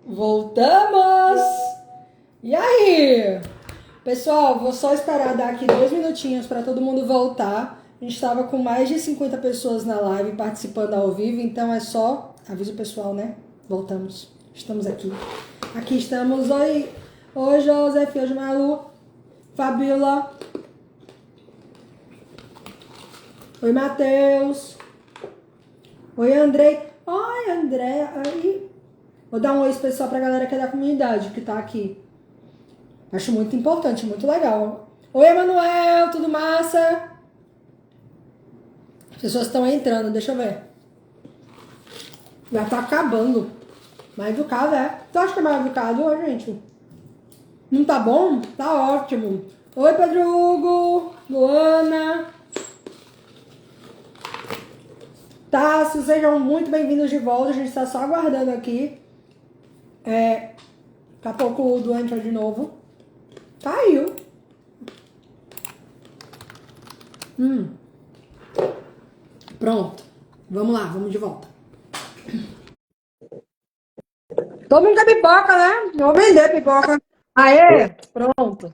Voltamos! E aí? Pessoal, vou só esperar dar aqui 2 minutinhos para todo mundo voltar. A gente estava com mais de 50 pessoas na live participando ao vivo, então é só aviso pessoal, né? Voltamos. Estamos aqui. Aqui estamos. Oi, oi Joseph, oi Malu, Fabiola. Oi, Matheus. Oi, Andrei. Oi, André. Oi. Vou dar um oi especial pra galera que é da comunidade que tá aqui. Acho muito importante, muito legal. Oi, Emanuel, tudo massa? As pessoas estão entrando, deixa eu ver. Já tá acabando. Mais educado, é? Tu acha que é mais educado hoje, gente? Não tá bom? Tá ótimo. Oi, Pedro Hugo, Luana, Tássio, sejam muito bem-vindos de volta. A gente tá só aguardando aqui. Daqui a pouco o Du entra de novo. Caiu. Pronto. Vamos lá, vamos de volta. Todo mundo quer pipoca, né? Eu vou vender pipoca. Aê, pronto.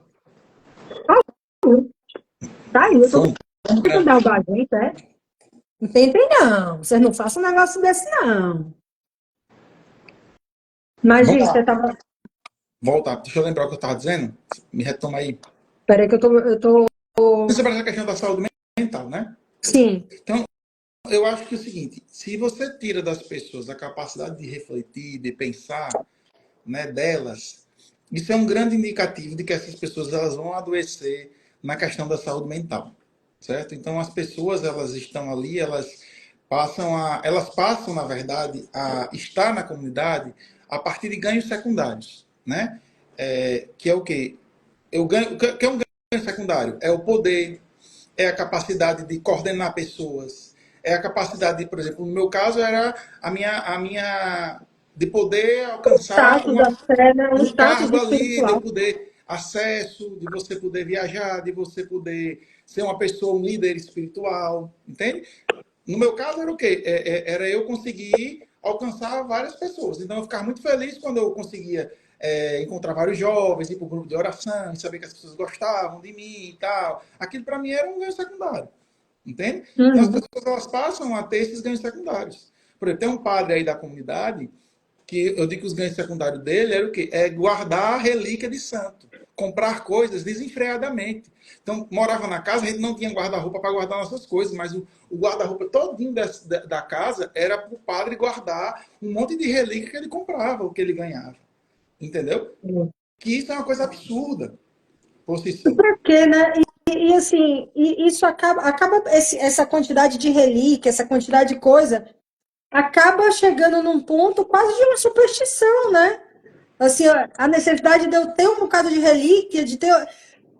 Caiu. Todo mundo quer dar o da gente, é? Não tentem, não. Vocês não façam um negócio desse, não. Mas, Vamos Gi, lá, você tava... voltar. Deixa eu lembrar o que eu estava dizendo. Me retoma aí. Peraí que eu tô... Sobre essa questão da saúde mental, né? Sim. Então, eu acho que é o seguinte, se você tira das pessoas a capacidade de refletir, de pensar, né, delas, isso é um grande indicativo de que essas pessoas elas vão adoecer na questão da saúde mental, certo? Então, as pessoas elas estão ali, elas passam, na verdade, a estar na comunidade a partir de ganhos secundários, né? Que é o quê? O que é um ganho secundário? É o poder, é a capacidade de coordenar pessoas, é a capacidade de, por exemplo, no meu caso era a minha de poder alcançar Status da fé, né? Um um status cargo ali, de eu espiritual. poder acesso, de você poder viajar, de você poder ser uma pessoa, um líder espiritual, entende? No meu caso era o quê? Era eu conseguir alcançar várias pessoas. Então eu ficava muito feliz quando eu conseguia encontrar vários jovens, ir para o grupo de oração, e saber que as pessoas gostavam de mim e tal. Aquilo para mim era um ganho secundário. Entende? Então as Uhum. pessoas elas passam a ter esses ganhos secundários. Por exemplo, tem um padre aí da comunidade que eu digo que os ganhos secundários dele era o quê? É guardar a relíquia de santo, comprar coisas desenfreadamente. Então, morava na casa, a gente não tinha guarda-roupa para guardar nossas coisas, mas o guarda-roupa todinho da casa era para o padre guardar um monte de relíquia que ele comprava, o que ele ganhava. Entendeu? Que isso é uma coisa absurda por si só. Pra quê, né? E assim, isso acaba essa quantidade de relíquia, essa quantidade de coisa, acaba chegando num ponto quase de uma superstição, né? Assim, a necessidade de eu ter um bocado de relíquia, de ter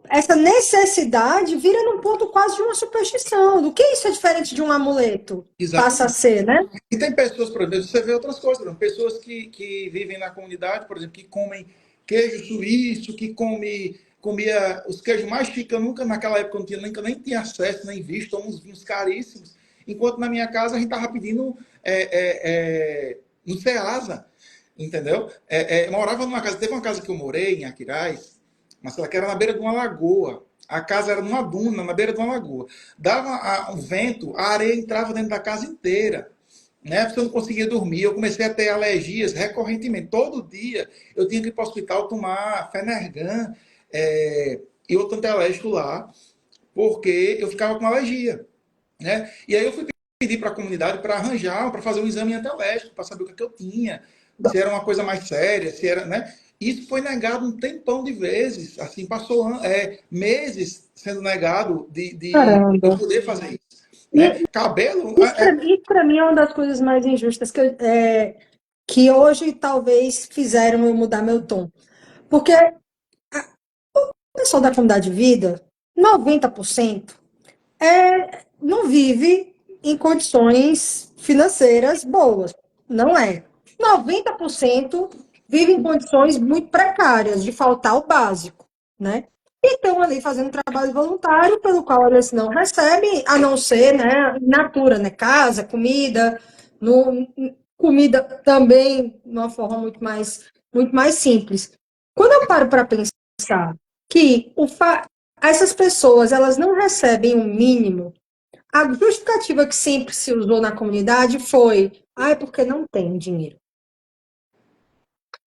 essa necessidade, vira num ponto quase de uma superstição. Do que isso é diferente de um amuleto? Passa a Exatamente. ser, né? E tem pessoas, por exemplo, você vê outras coisas, por exemplo, pessoas que vivem na comunidade, por exemplo, que comem queijo suíço, comia os queijos mais chiques, eu nunca naquela época não tinha, nem tinha acesso, nem visto, a uns vinhos caríssimos, enquanto na minha casa a gente estava pedindo no Ceasa, entendeu? Eu morava numa casa, teve uma casa que eu morei em Aquiraz, mas que era na beira de uma lagoa. A casa era numa duna, na beira de uma lagoa. Dava um vento, a areia entrava dentro da casa inteira, né? Você não conseguia dormir. Eu comecei a ter alergias recorrentemente. Todo dia eu tinha que ir para o hospital tomar Fenergan e outro antialérgico lá, porque eu ficava com alergia, né? E aí eu fui pedir para a comunidade para arranjar, para fazer um exame antialérgico, para saber o que, é que eu tinha, se era uma coisa mais séria, se era, né? Isso foi negado um tempão de vezes, assim, passou meses sendo negado de eu Caramba. poder fazer isso, E né? Cabelo, isso pra mim é uma das coisas mais injustas que hoje talvez fizeram eu mudar meu tom. Porque o pessoal da comunidade de vida, 90% não vive em condições financeiras boas. Não é. 90% vive em condições muito precárias, de faltar o básico, né? E estão ali fazendo trabalho voluntário, pelo qual eles não recebem, a não ser, né, in natura, né? Casa, comida, no, comida também de uma forma muito mais simples. Quando eu paro para pensar que essas pessoas elas não recebem o mínimo, a justificativa que sempre se usou na comunidade foi, é porque não tem dinheiro.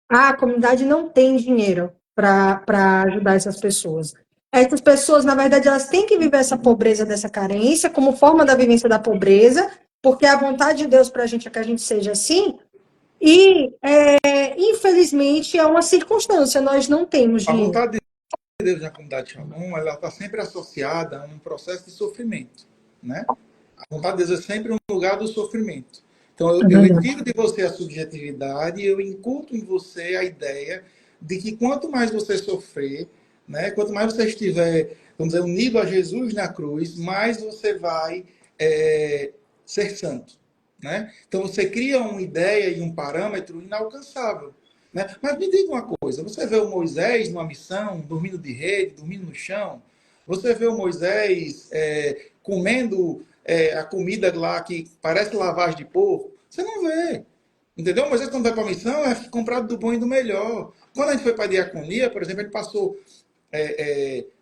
A comunidade não tem dinheiro para ajudar essas pessoas. Essas pessoas, na verdade, elas têm que viver essa pobreza, dessa carência, como forma da vivência da pobreza, porque a vontade de Deus para a gente é que a gente seja assim, e, infelizmente, é uma circunstância, nós não temos A dinheiro. vontade de Deus na comunidade Shalom, ela está sempre associada a um processo de sofrimento, né? A vontade de Deus é sempre um lugar do sofrimento. Então, É eu verdade. retiro de você a subjetividade e eu incuto em você a ideia de que quanto mais você sofrer, né, quanto mais você estiver, vamos dizer, unido a Jesus na cruz, mais você vai ser santo. Né? Então, você cria uma ideia e um parâmetro inalcançável. Né? Mas me diga uma coisa: você vê o Moisés numa missão, dormindo de rede, dormindo no chão? Você vê o Moisés comendo a comida lá que parece lavagem de porco? Você não vê. Entendeu? Moisés, quando vai para a missão, é comprado do bom e do melhor. Quando a gente foi para a diaconia, por exemplo, ele passou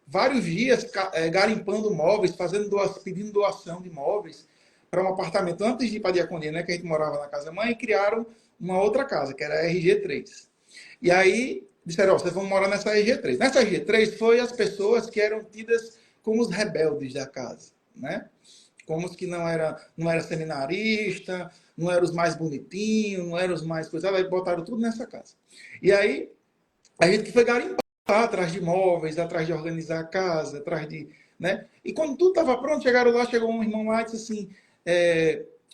vários dias garimpando móveis, pedindo doação de móveis para um apartamento antes de ir para a diaconia, né, que a gente morava na casa mãe, e criaram uma outra casa, que era a RG3. E aí disseram, vocês vão morar nessa RG3. Nessa RG3 foi as pessoas que eram tidas como os rebeldes da casa, né? Como os que não era seminarista, não eram os mais bonitinhos, não eram os mais coisados, aí botaram tudo nessa casa. E aí a gente que foi garimpar atrás de móveis, atrás de organizar a casa, atrás de. Né? E quando tudo estava pronto, chegou um irmão lá e disse assim: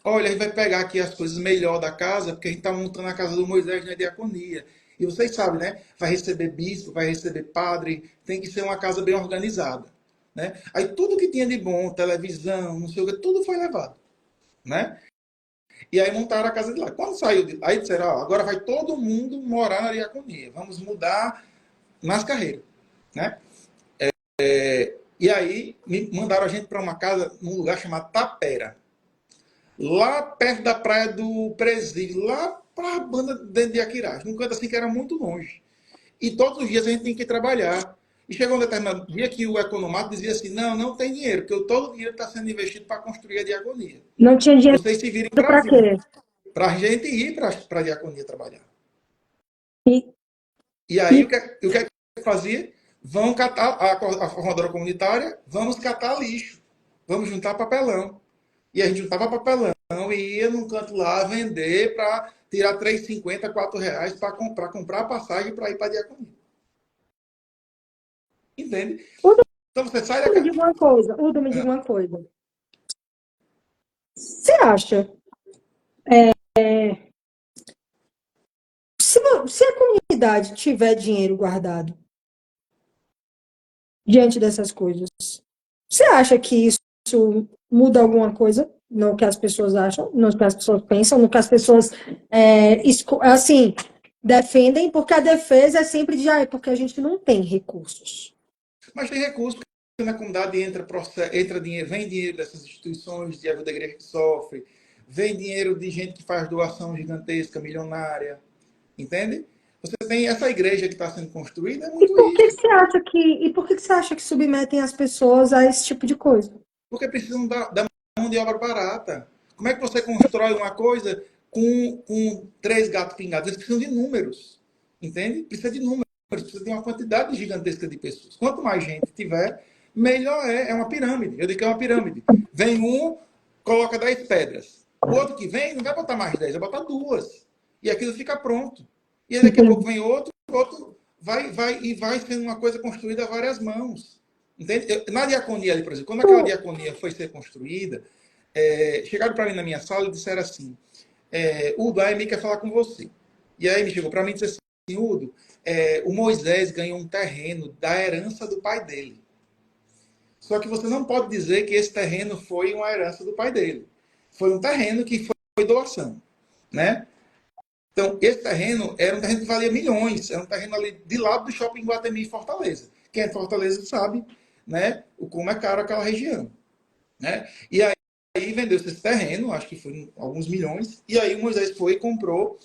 olha, a gente vai pegar aqui as coisas melhor da casa, porque a gente está montando a casa do Moisés na diaconia. E vocês sabem, né? Vai receber bispo, vai receber padre, tem que ser uma casa bem organizada. Né? Aí tudo que tinha de bom, televisão, não sei o que, tudo foi levado. Né? E aí montaram a casa de lá. Quando saiu de lá, aí disseram, agora vai todo mundo morar na diaconia. Vamos mudar nas carreiras. Né? E aí me mandaram a gente para uma casa num lugar chamado Tapera. Lá perto da praia do Presídio, lá para a banda dentro de Aquirás. Num canto assim que era muito longe. E todos os dias a gente tinha que trabalhar. E chegou um determinado dia que o economato dizia assim, não tem dinheiro, porque todo o dinheiro está sendo investido para construir a diaconia. Não tinha dinheiro Vocês se virem para a para vida. quê? Para a gente ir para a diaconia trabalhar. E, E aí e o que é que fazia? Vão catar a formadora comunitária, vamos catar lixo, vamos juntar papelão. E a gente juntava papelão e ia num canto lá vender para tirar R$ 3,50, R$ 4 para comprar a passagem para ir para a diaconia. Entende? Uda, Então você sai da me casa. diga uma coisa, Uda, me diga uma coisa. Você acha, se a comunidade tiver dinheiro guardado diante dessas coisas, você acha que isso muda alguma coisa no que as pessoas acham, no que as pessoas pensam, no que as pessoas, assim, defendem? Porque a defesa é sempre de, porque a gente não tem recursos. Mas tem recursos, porque na comunidade entra dinheiro, vem dinheiro dessas instituições de ajuda da igreja que sofre, vem dinheiro de gente que faz doação gigantesca, milionária. Entende? Você tem essa igreja que está sendo construída, é E muito por que isso. que você acha e por que que você acha que submetem as pessoas a esse tipo de coisa? Porque precisam da mão de obra barata. Como é que você constrói uma coisa com 3 gatos pingados? Eles precisam de números. Entende? Precisa de números. Precisa de uma quantidade gigantesca de pessoas. Quanto mais gente tiver, melhor é. É uma pirâmide. Eu digo que é uma pirâmide. Vem um, coloca 10 pedras. O outro que vem não vai botar mais 10, vai botar 2. E aquilo fica pronto. E aí daqui a pouco vem outro vai sendo uma coisa construída a várias mãos. Entende? Na diaconia ali, por exemplo, quando aquela diaconia foi ser construída, chegaram para mim na minha sala e disseram assim, Udo, a Amy quer falar com você. E aí me chegou para mim e disse assim, Udo, o Moisés ganhou um terreno da herança do pai dele. Só que você não pode dizer que esse terreno foi uma herança do pai dele. Foi um terreno que foi doação. Né? Então, esse terreno era um terreno que valia milhões. Era um terreno ali de lado do shopping Guatemi e Fortaleza. Quem é de Fortaleza sabe, né, como é caro aquela região. Né? E aí aí vendeu-se esse terreno, acho que foi alguns milhões, e aí o Moisés foi e comprou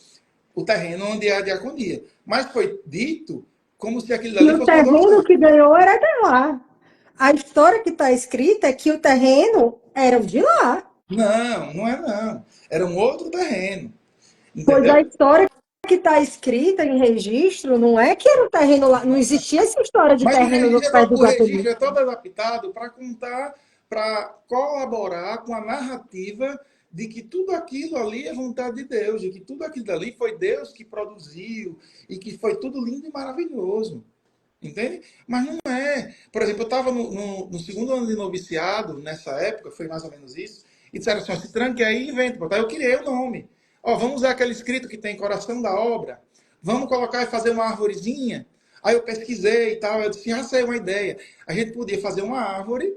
o terreno onde é a diaconia. Mas foi dito como se aquilo E dali o fosse uma terreno doação. que ganhou era de lá. A história que está escrita é que o terreno era de lá. Não, não é não. Era um outro terreno, Pois a entendeu? história que está escrita em registro não é que era um terreno lá. Não existia essa história de Mas terreno no pé do o registro Guatemi. é todo adaptado para contar, para colaborar com a narrativa de que tudo aquilo ali é vontade de Deus, de que tudo aquilo ali foi Deus que produziu e que foi tudo lindo e maravilhoso. Entende? Mas não é. Por exemplo, eu estava no segundo ano de noviciado, nessa época, foi mais ou menos isso, e disseram assim: se tranque aí e inventa. Aí eu criei o nome. Ó, vamos usar aquele escrito que tem coração da obra. Vamos colocar e fazer uma árvorezinha. Aí eu pesquisei e tal, eu disse: já sei uma ideia. A gente podia fazer uma árvore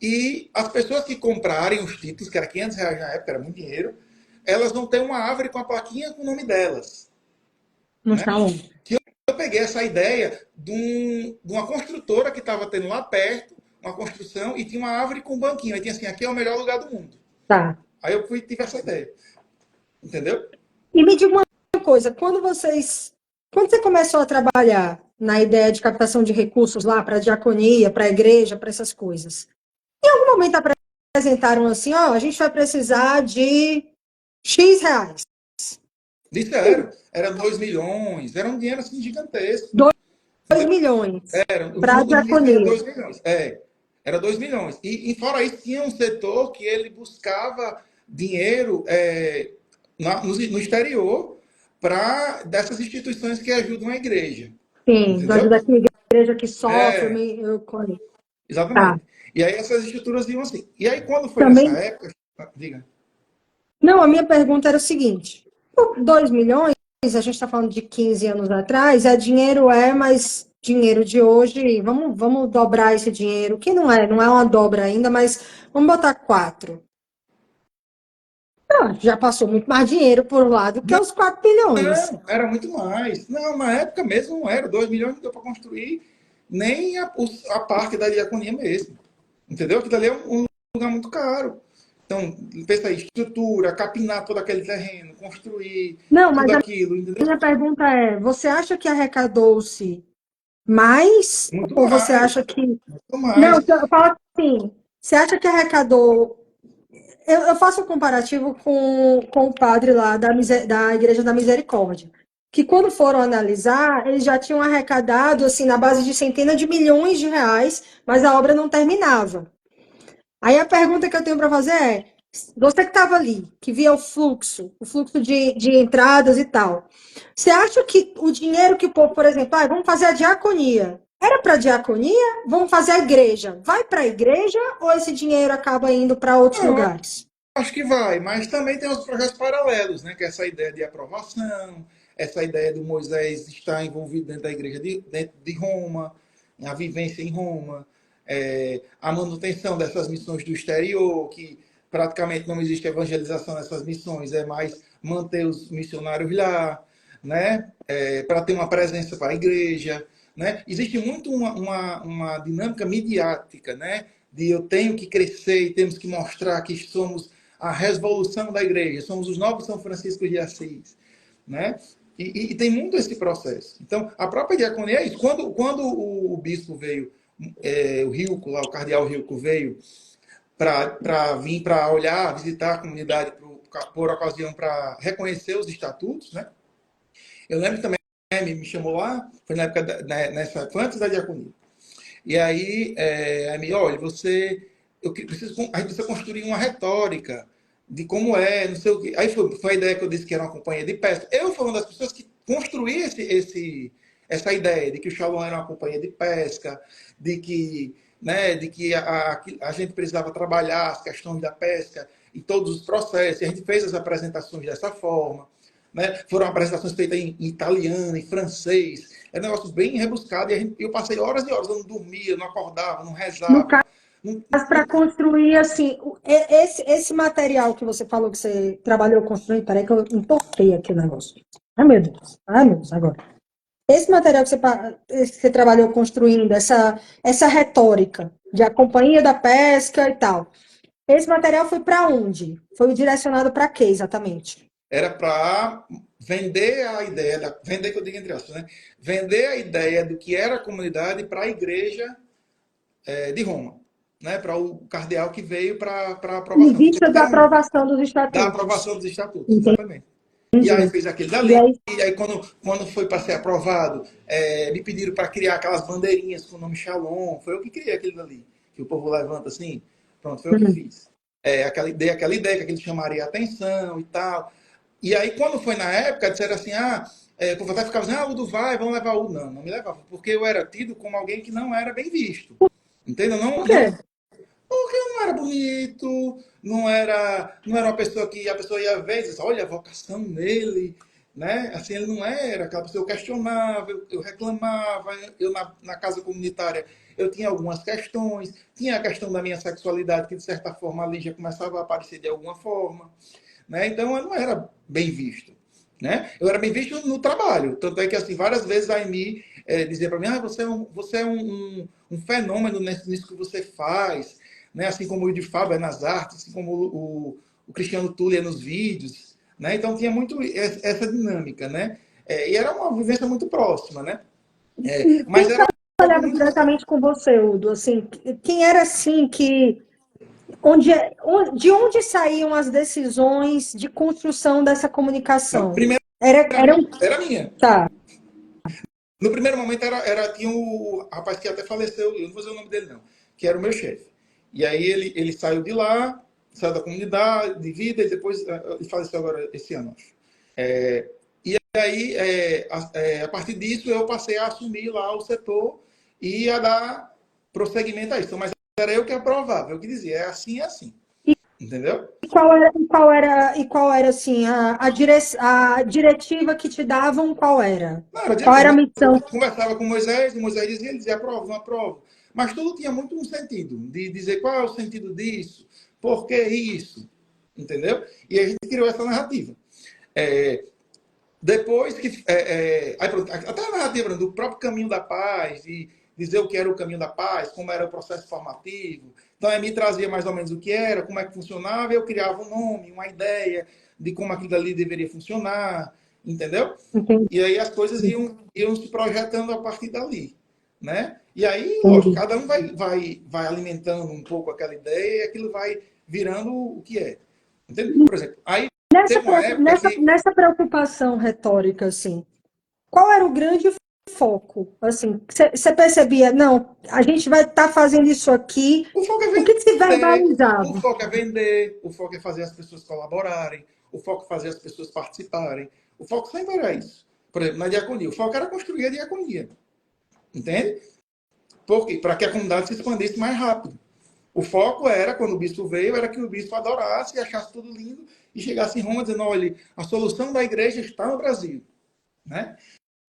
e as pessoas que comprarem os títulos, que era R$ 500 na época, era muito dinheiro, elas vão ter uma árvore com a plaquinha com o nome delas. Não Né? está onde? Eu peguei essa ideia de uma construtora que estava tendo lá perto, uma construção, e tinha uma árvore com um banquinho. Aí tinha assim, aqui é o melhor lugar do mundo. Tá. Aí eu fui tive essa ideia. Entendeu? E me diga uma coisa, quando você começou a trabalhar na ideia de captação de recursos lá para a diaconia, para a igreja, para essas coisas, em algum momento apresentaram assim, ó, a gente vai precisar de X reais, Disseram, era 2 milhões, era um dinheiro assim gigantesco. 2 milhões Era, para a no início era diaconia. 2 milhões. É, era 2 milhões. E fora isso, tinha um setor que ele buscava dinheiro no exterior para dessas instituições que ajudam a igreja. Sim, do Entendeu? ajuda aqui, igreja que sofre, É, eu conheço. Tá. exatamente. E aí essas estruturas iam assim. E aí quando foi nessa Também, época, diga. não, a minha pergunta era o seguinte, 2 milhões, a gente está falando de 15 anos atrás, dinheiro mas dinheiro de hoje, vamos dobrar esse dinheiro, que não é uma dobra ainda, mas vamos botar 4. Ah, já passou muito mais dinheiro por lá do que os 4 bilhões. Não, era muito mais. Não, na época mesmo não era. 2 milhões não deu para construir nem a parte da diaconia mesmo. Entendeu? Aquilo ali é um lugar muito caro. Então, pensa aí, estrutura, capinar todo aquele terreno, construir Não, mas tudo a aquilo, entendeu? minha pergunta é, você acha que arrecadou-se mais Muito ou você mais, acha que... muito Não, mais. eu falo assim, você acha que arrecadou... Eu faço um comparativo com o padre lá da Igreja da Misericórdia, que quando foram analisar, eles já tinham arrecadado, assim, na base de centenas de milhões de reais, mas a obra não terminava. Aí a pergunta que eu tenho para fazer é, você que estava ali, que via o fluxo de entradas e tal, você acha que o dinheiro que o povo, por exemplo, vamos fazer a diaconia, era para a diaconia? Vamos fazer a igreja. Vai para a igreja ou esse dinheiro acaba indo para outros Não, lugares? acho que vai, mas também tem os projetos paralelos, né? Que é essa ideia de aprovação, essa ideia do Moisés estar envolvido dentro da igreja dentro de Roma, a vivência em Roma, a manutenção dessas missões do exterior, que praticamente não existe evangelização nessas missões, é mais manter os missionários lá, né? Para ter uma presença para a igreja, né? Existe muito uma dinâmica midiática, né? De eu tenho que crescer e temos que mostrar que somos a revolução da igreja, somos os novos São Francisco de Assis, né? E tem muito esse processo. Então, a própria diaconia é isso. Quando o bispo veio, o Rilco, lá, o cardeal Rilco veio para vir para olhar, visitar a comunidade por ocasião para reconhecer os estatutos, né? Eu lembro também, me chamou lá, foi na época, foi antes da diaconia. E aí, olha, a gente precisa construir uma retórica de como é, não sei o quê. Aí foi a ideia que eu disse que era uma companhia de pesca. Eu fui uma das pessoas que construí essa ideia de que o Shalom era uma companhia de pesca, de que a gente precisava trabalhar as questões da pesca em todos os processos. E a gente fez as apresentações dessa forma. Né? Foram apresentações feitas em italiano, em francês. É um negócio bem rebuscado. E eu passei horas e horas, eu não dormia, não acordava, não No rezava. caso, Não, para construir, assim, esse material que você falou que você trabalhou construindo, peraí que eu entortei aqui o negócio. Ai meu Deus, agora. Esse material que você trabalhou construindo, essa retórica de a companhia da pesca e tal, Esse material foi para onde? Foi direcionado para quê, exatamente? Era para vender a ideia, vender que eu digo entre aspas, né? Vender a ideia do que era a comunidade para a igreja de Roma, né? Para o cardeal que veio para Em aprovação. Porque vista da era aprovação dos da estatutos. aprovação dos estatutos, Entendi. exatamente. E aí fez aquele E dali, aí, e aí quando foi para ser aprovado, me pediram para criar aquelas bandeirinhas com o nome Shalom. Foi eu que criei aquele dali, que o povo levanta assim. Pronto, foi eu que fiz. Aquela ideia que aquele chamaria a atenção e tal. E aí, quando foi na época, disseram assim: o povo até ficava dizendo, o do vai, vamos levar o. Não, não me levava, porque eu era tido como alguém que não era bem visto. Entendeu? por Não, quê? não, porque eu não era bonito, não era uma pessoa que a pessoa ia ver e disse, olha a vocação nele, né? Assim, ele não era aquela pessoa, eu questionava, eu reclamava, eu na casa comunitária eu tinha algumas questões, tinha a questão da minha sexualidade, que de certa forma ali já começava a aparecer de alguma forma, né? Então eu não era bem visto. Né? Eu era bem visto no trabalho. Tanto é que assim, várias vezes a Amy dizia para mim, você é um fenômeno nisso que você faz, né? Assim como o de Fábio é nas artes, assim como o Cristiano Tulli é nos vídeos. Né? Então tinha muito essa dinâmica. Né? E era uma vivência muito próxima. Né? Mas Quem era algo trabalhava muito. diretamente com você, Udo? Assim, quem era assim que onde, de onde saíam as decisões de construção dessa Não, comunicação? primeiro Eram, era minha. tá. No primeiro momento tinha o rapaz que até faleceu, eu não vou dizer o nome dele não, que era o meu chefe. E aí ele saiu de lá, saiu da comunidade de vida e depois ele faleceu agora esse ano, acho. E aí, a partir disso, eu passei a assumir lá o setor e a dar prosseguimento a isso. Mas era eu que aprovava, eu que dizia, é assim, é assim. Entendeu? E qual era assim, a diretiva que te davam, qual era? Não, era Qual era a diretiva. Eu missão? conversava com Moisés, e Moisés dizia, ele dizia, aprovo, não aprovo. Mas tudo tinha muito um sentido, de dizer qual é o sentido disso, por que isso, entendeu? E a gente criou essa narrativa. É, depois que. Aí, pronto, até a narrativa do próprio caminho da paz, de dizer o que era o caminho da paz, como era o processo formativo. Então, me trazia mais ou menos o que era, como é que funcionava, e eu criava um nome, uma ideia de como aquilo ali deveria funcionar, entendeu? Entendi, E aí as coisas iam se projetando a partir dali, né? E aí, lógico, entendi. cada um vai alimentando um pouco aquela ideia e aquilo vai virando o que é. Entende? Por exemplo, aí Nessa, teve uma época que nessa preocupação retórica, assim, qual era o grande foco? Assim, você percebia, não, a gente vai estar fazendo isso aqui, o foco é o que se vender, o verbalizava? foco é vender, o foco é fazer as pessoas colaborarem, o foco é fazer as pessoas participarem. O foco sempre era isso. Por exemplo, na diaconia, o foco era construir a diaconia. Entende? Por quê? Para que a comunidade se expandisse mais rápido. O foco era, quando o bispo veio, era que o bispo adorasse e achasse tudo lindo e chegasse em Roma dizendo, olha, a solução da igreja está no Brasil. Né?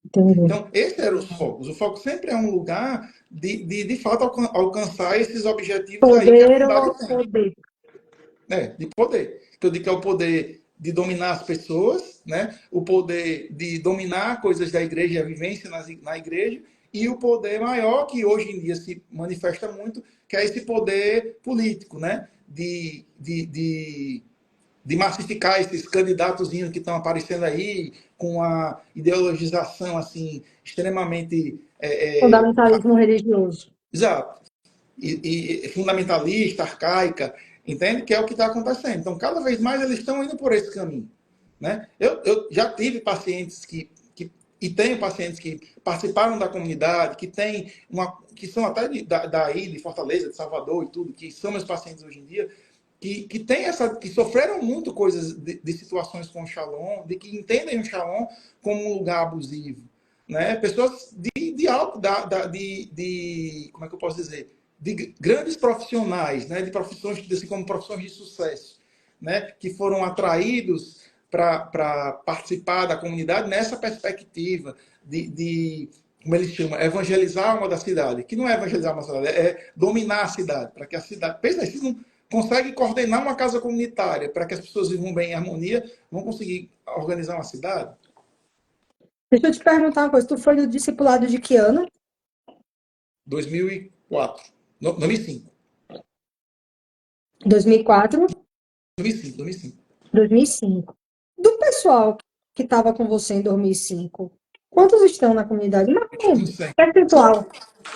Entendi. Então, esses eram os focos. O foco sempre é um lugar de fato, alcançar esses objetivos aí que a Poder comunidade ou tem. poder? De poder. Que eu digo que é o poder de dominar as pessoas, né? O poder de dominar coisas da igreja, a vivência na igreja, e o poder maior, que hoje em dia se manifesta muito, que é esse poder político, né? De massificar esses candidatozinhos que estão aparecendo aí com a ideologização assim extremamente Fundamentalismo religioso. exato e fundamentalista, arcaica, entende? Que é o que está acontecendo. Então, cada vez mais eles estão indo por esse caminho. Né? Eu já tive pacientes e tenho pacientes que participaram da comunidade, que são até daí, de Fortaleza, de Salvador e tudo, que são meus pacientes hoje em dia, que sofreram muito coisas de situações com o Shalom, de que entendem o Shalom como um lugar abusivo. Né? Pessoas de alto, como é que eu posso dizer? De grandes profissionais, né? De profissões, assim como profissões de sucesso, né? Que foram atraídos para participar da comunidade nessa perspectiva como eles chamam, evangelizar a alma da cidade, que não é evangelizar uma cidade, é dominar a cidade, para que a cidade. Pensa, se não consegue coordenar uma casa comunitária para que as pessoas vivam bem em harmonia, vão conseguir organizar uma cidade? Deixa eu te perguntar uma coisa, tu foi no discipulado de que ano? 2004, 2005. 2004, 2005, 2005. 2005. Do pessoal que estava com você em 2005, quantos estão na comunidade? Não Não, sei. percentual,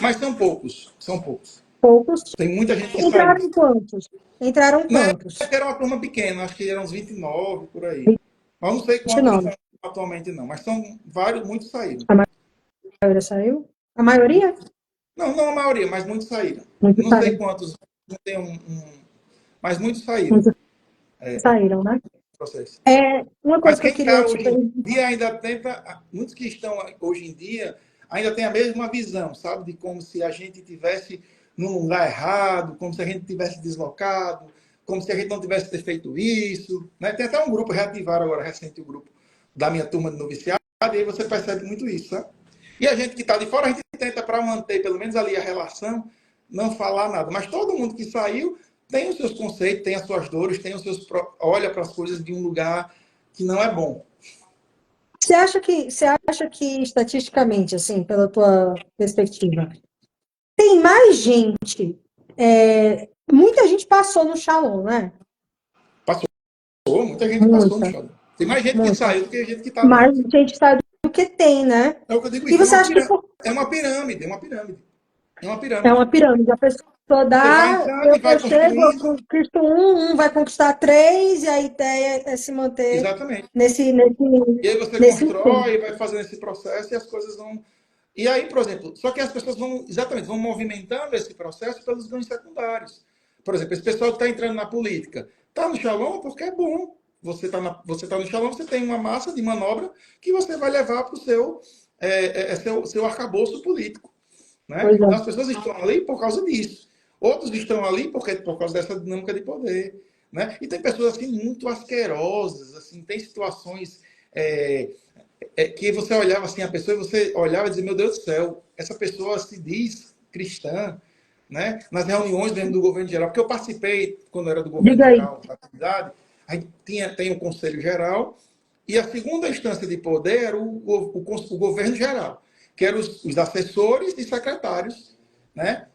Mas são poucos, são poucos. poucos. Tem muita gente que saiu. Entraram quantos? Entraram Na quantos? época era uma turma pequena, acho que eram uns 29 por aí. Mas eu não sei quantos 29. estão atualmente, não. Mas são vários, muitos saíram. A maioria saiu? A maioria? Não, não a maioria, mas muitos saíram. Muitos Não sei saíram. quantos, não tem mas muitos saíram. Muitos saíram, né? Processo. Uma Mas coisa que eu quem queria está te hoje em perguntar. dia ainda tenta, muitos que estão hoje em dia ainda tem a mesma visão, sabe? De como se a gente tivesse num lugar errado, como se a gente tivesse deslocado, como se a gente não tivesse ter feito isso, né? Tem até um grupo, reativaram agora recente o grupo da minha turma de noviciado, e aí você percebe muito isso, sabe? E a gente que está de fora, a gente tenta para manter pelo menos ali a relação, não falar nada. Mas todo mundo que saiu tem os seus conceitos, tem as suas dores, tem os seus olha para as coisas de um lugar que não é bom. Você acha que estatisticamente, assim, pela tua perspectiva, tem mais gente, muita gente passou no Shalom, né? Passou, muita gente passou no Muita, show. Tem mais gente que muita. saiu do que gente que está Mais dentro. gente sabe do que tem, né? É o que eu digo E isso, você acha que é uma pirâmide, é uma pirâmide. É uma é pirâmide. uma pirâmide? A pessoa Você vai dá, entrando eu, e vai eu chego, eu construindo. conquisto um vai conquistar três, e a ideia é se manter Exatamente. nesse, nesse, E aí você nesse tempo. constrói, vai fazendo esse processo e as coisas vão. E aí, por exemplo, só que as pessoas vão, exatamente, vão movimentando esse processo pelos ganhos secundários. Por exemplo, esse pessoal que está entrando na política, está no Shalom porque é bom. Você tá no Shalom, você tem uma massa de manobra que você vai levar para o seu arcabouço político. Né? Pois é. Então, as pessoas estão ali por causa disso. Outros estão ali por causa dessa dinâmica de poder. Né? E tem pessoas assim muito asquerosas, assim, tem situações é, que você olhava assim a pessoa e você olhava e dizia, meu Deus do céu, essa pessoa se diz cristã, né? Nas reuniões mesmo do governo geral, porque eu participei quando era do governo Diga aí. geral da cidade, a gente tem o conselho geral e a segunda instância de poder era o governo geral, que eram os assessores e secretários, né?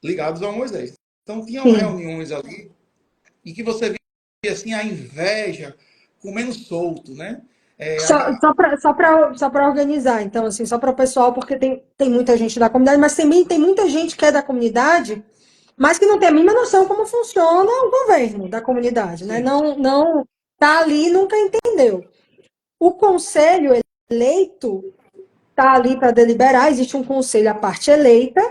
Ligados ao Moisés. Então tinham Sim. reuniões ali e que você via assim a inveja comendo solto, né? É, Só para organizar, então, assim, só para o pessoal, porque tem muita gente da comunidade, mas também tem muita gente que é da comunidade, mas que não tem a mínima noção como funciona o governo da comunidade, né? sim, Não tá ali e nunca entendeu. O conselho eleito está ali para deliberar, existe um conselho à parte eleita,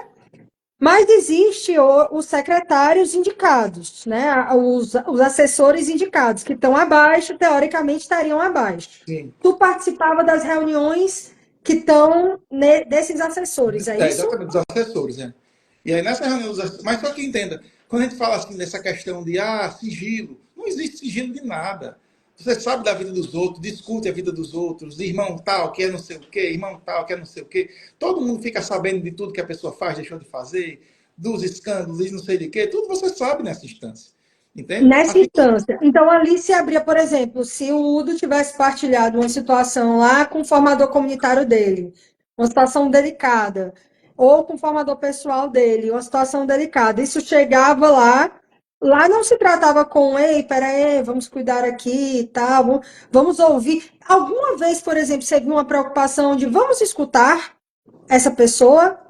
mas existe os secretários indicados, né? Os assessores indicados, que estão abaixo, teoricamente estariam abaixo. sim. Tu participava das reuniões que estão desses assessores, é isso? Exatamente, dos assessores, né? E aí nessa reunião dos assessores, mas só que entenda, quando a gente fala assim dessa questão de sigilo, não existe sigilo de nada. Você sabe da vida dos outros, discute a vida dos outros, irmão tal, que é não sei o quê, irmão tal, que é não sei o quê. Todo mundo fica sabendo de tudo que a pessoa faz, deixou de fazer, dos escândalos e não sei de quê. Tudo você sabe nessa instância. Entende? Nessa Assim, instância. Então, ali se abria, por exemplo, se o Udo tivesse partilhado uma situação lá com o formador comunitário dele, uma situação delicada, ou com o formador pessoal dele, uma situação delicada, isso chegava lá não se tratava com, ei, peraí, vamos cuidar aqui e tal, vamos ouvir. Alguma vez, por exemplo, você viu uma preocupação de vamos escutar essa pessoa?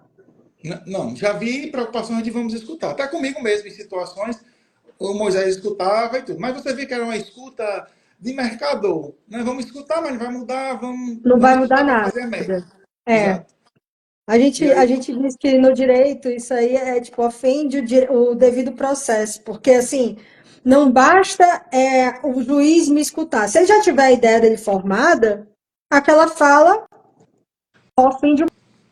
não, já vi preocupações de vamos escutar. Até comigo mesmo, em situações, o Moisés escutava e tudo. Mas você vê que era uma escuta de mercador. Né? Vamos escutar, mas não vai mudar, Não vai vamos mudar escutar para nada. fazer a média. É. Exato. A E gente, a aí, gente diz que no direito isso aí tipo, ofende o devido processo, porque assim, não basta o juiz me escutar. Se ele já tiver a ideia dele formada, aquela fala ofende o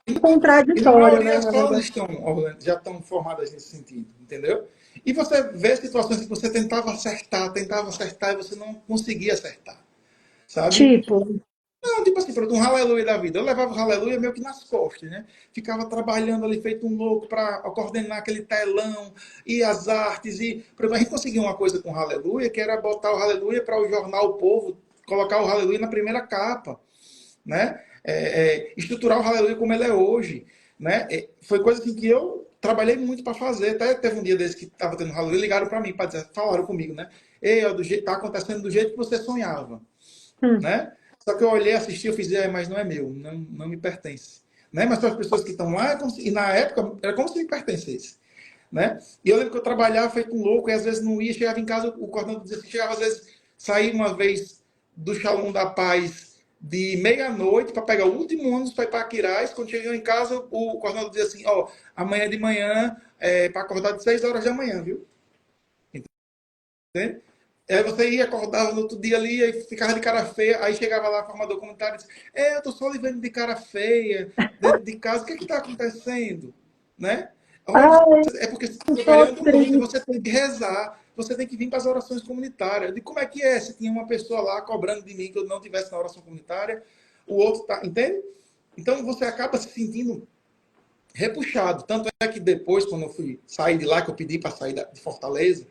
e na contraditório, né? maioria as escolas estão, Orlando, já estão formadas nesse sentido, entendeu? E você vê situações que você tentava acertar e você não conseguia acertar, sabe? Tipo, Não, tipo assim, pronto, um aleluia da vida. Eu levava o aleluia meio que nas costas, né? Ficava trabalhando ali feito um louco para coordenar aquele telão e as artes. E, por exemplo, a gente conseguiu uma coisa com o aleluia, que era botar o aleluia para o jornal O Povo, colocar o aleluia na primeira capa, né? Estruturar o aleluia como ele é hoje, né? Foi coisa assim que eu trabalhei muito para fazer. Até teve um dia desse que estava tendo Halloween, ligaram para mim, para dizer, falaram comigo, né? Ei, ó, tá acontecendo do jeito que você sonhava, Hum. né? Só que eu olhei, assisti, eu fiz, mas não é meu, não me pertence. Né? Mas são as pessoas que estão lá, e na época, era como se me pertencesse. Né? E eu lembro que eu trabalhava feito um louco, e às vezes não ia, chegava em casa, o coordenador dizia assim, chegava às vezes, saí uma vez do Shalom da Paz de meia-noite para pegar o último ônibus para ir para Aquiraz. Quando chegou em casa, o coordenador dizia assim, ó, amanhã de manhã, para acordar de 6 horas da manhã, viu? Entende? Aí você ia, acordava no outro dia ali, aí ficava de cara feia, aí chegava lá, formador comunitário, e disse, eu tô só lhe vendo de cara feia, dentro de casa, o que é que tá acontecendo? Né? Olha, Ai, é porque você está tô trabalhando muito e você tem triste. que rezar, você tem que vir para as orações comunitárias. Eu digo, como é que é? Se tinha uma pessoa lá cobrando de mim que eu não tivesse na oração comunitária, o outro tá, entende? Então você acaba se sentindo repuxado. Tanto é que depois, quando eu fui sair de lá, que eu pedi para sair de Fortaleza,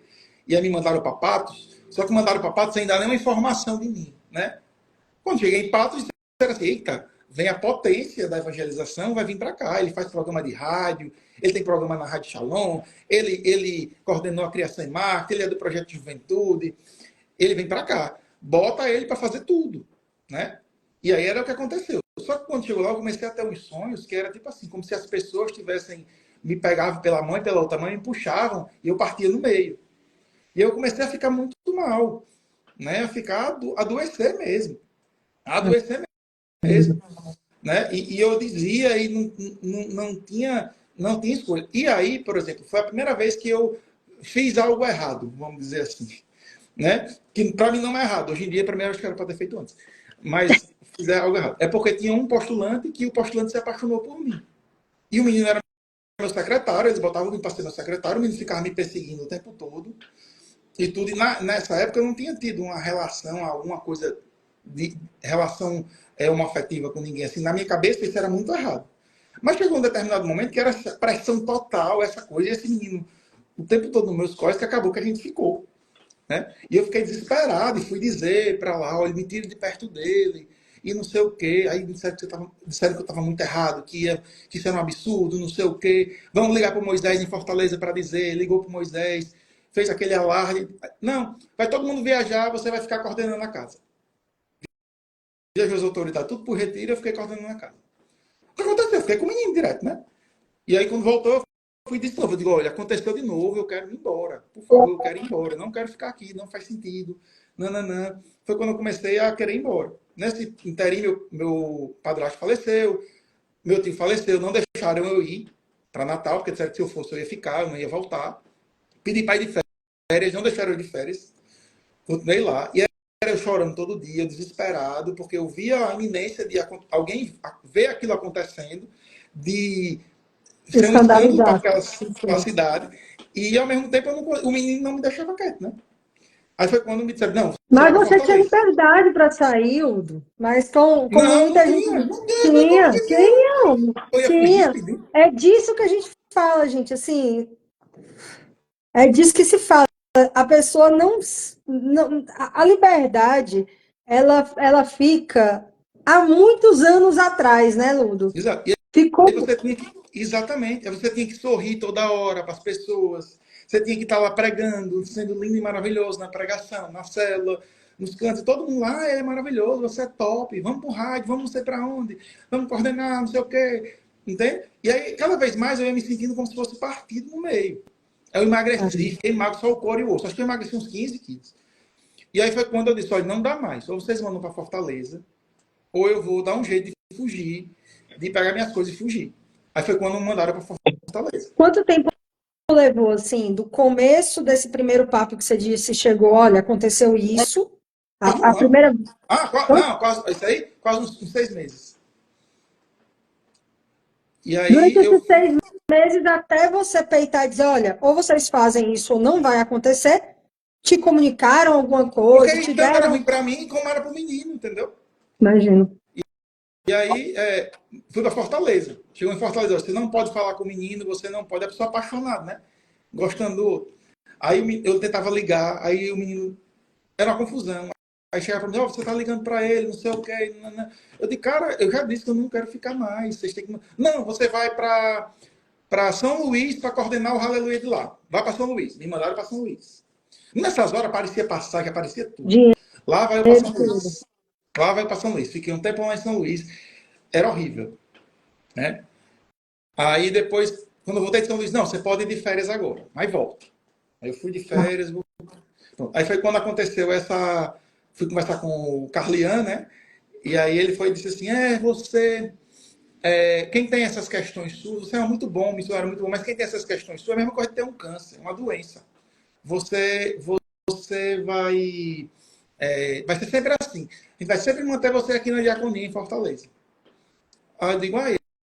e aí me mandaram para Patos, só que mandaram para Patos sem dar nenhuma informação de mim, né? Quando cheguei em Patos, disseram assim, eita, vem a potência da evangelização, vai vir para cá. Ele faz programa de rádio, ele tem programa na Rádio Shalom, ele coordenou a criação em marketing, ele é do projeto de juventude, ele vem para cá. Bota ele para fazer tudo, né? E aí era o que aconteceu. Só que quando chegou lá, eu comecei a ter uns sonhos que era tipo assim, como se as pessoas tivessem me pegavam pela mão e pela outra mão e me puxavam e eu partia no meio. E eu comecei a ficar muito mal, né? A ficar adoecer mesmo, adoecer mesmo, né? E eu dizia e não tinha escolha. E aí, por exemplo, foi a primeira vez que eu fiz algo errado, vamos dizer assim, né? Que para mim não é errado. Hoje em dia, para mim, eu acho que era para ter feito antes. Mas fizer algo errado. É porque tinha um postulante que o postulante se apaixonou por mim. E o menino era meu secretário, eles botavam para ser meu secretário, o menino ficava me perseguindo o tempo todo. E tudo. E nessa época eu não tinha tido uma relação, alguma coisa de relação homoafetiva com ninguém. Assim, na minha cabeça isso era muito errado. Mas chegou um determinado momento que era essa pressão total, essa coisa, e esse menino o tempo todo nos meus códigos que acabou que a gente ficou. Né? E eu fiquei desesperado e fui dizer para lá, olha, me tire de perto dele e não sei o quê. Aí disseram que eu estava muito errado, que isso era um absurdo, não sei o quê. Vamos ligar para o Moisés em Fortaleza para dizer. Ligou para o Moisés, fez aquele alarde. Não, vai todo mundo viajar, você vai ficar coordenando a casa. Viajou as autoridades, tudo por retiro, eu fiquei coordenando a casa. O que aconteceu? Eu fiquei com o menino direto, né? E aí quando voltou, eu fui de novo. Eu digo, olha, aconteceu de novo, eu quero ir embora. Por favor, eu quero ir embora. Eu não quero ficar aqui, não faz sentido. Nananã. Foi quando eu comecei a querer ir embora. Nesse interim, meu padrasto faleceu, meu tio faleceu, não deixaram eu ir para Natal, porque disseram que se eu fosse eu ia ficar, eu não ia voltar. Pedi para ir de férias, não deixaram eu ir de férias. Continuei lá. E era eu chorando todo dia, desesperado, porque eu via a iminência de alguém ver aquilo acontecendo, de ser um escândalo para Escandalizado. aquela cidade. E ao mesmo tempo o menino não me deixava quieto, né? Aí foi quando me disseram, não, você Mas vai para você tinha Fortaleza. liberdade para sair, Udo. Mas como Não, não muita gente tinha. Não tinha, como tinha, que não? Eu ia fugir, tinha. pedir. É disso que a gente fala, gente. Assim, é disso que se fala. A pessoa não a liberdade, ela fica há muitos anos atrás, né, Ludo? Exato. E aí Ficou. você tinha que, exatamente, aí você tinha que sorrir toda hora para as pessoas. Você tinha que estar lá pregando, sendo lindo e maravilhoso na pregação, na célula, nos cantos. Todo mundo lá, ele é maravilhoso, você é top. Vamos pro rádio, vamos não sei para onde, vamos coordenar, não sei o quê. Entende? E aí, cada vez mais, eu ia me sentindo como se fosse partido no meio. Eu emagreci, fiquei magro, só o couro e o osso. Acho que eu emagreci uns 15 quilos. E aí foi quando eu disse, olha, não dá mais. Ou vocês mandam para Fortaleza, ou eu vou dar um jeito de fugir, de pegar minhas coisas e fugir. Aí foi quando me mandaram para Fortaleza. Quanto tempo levou, assim, do começo desse primeiro papo que você disse, chegou, olha, aconteceu isso, Quase a um ano. primeira. Não, quase, isso aí, quase uns 6 meses. E Durante aí esses eu. 6 meses, até você peitar e dizer, olha, ou vocês fazem isso ou não vai acontecer, te comunicaram alguma Porque coisa, te tanto era deram. ruim para mim como era para o menino, entendeu? Imagino. E aí fui para Fortaleza. Chegou em Fortaleza, você não pode falar com o menino, você não pode. É pessoa apaixonada, né? Gostando do outro. Aí eu tentava ligar, aí o menino. Era uma confusão. Aí chegava para mim, você tá ligando para ele, não sei o quê. Não. Eu disse, cara, eu já disse que eu não quero ficar mais. Vocês têm que. Não, você vai para para São Luís para coordenar o Aleluia de lá. Vai para São Luís. Me mandaram para São Luís. Nessas horas aparecia passagem, aparecia tudo. Dinheiro, Lá vai eu para São tudo. Luís. Lá vai para São Luís. Fiquei um tempo lá em São Luís. Era horrível, né? Aí depois, quando eu voltei de São Luís, não, você pode ir de férias agora. Aí volta. Aí eu fui de férias. Pronto. Aí foi quando aconteceu essa... Fui conversar com o Carlian, né? E aí ele foi e disse assim, você... quem tem essas questões suas, você é muito bom, missionário muito bom, mas quem tem essas questões suas é a mesma coisa de ter um câncer, uma doença. Você vai ser sempre assim. A gente vai sempre manter você aqui na diaconia, em Fortaleza. Aí eu digo,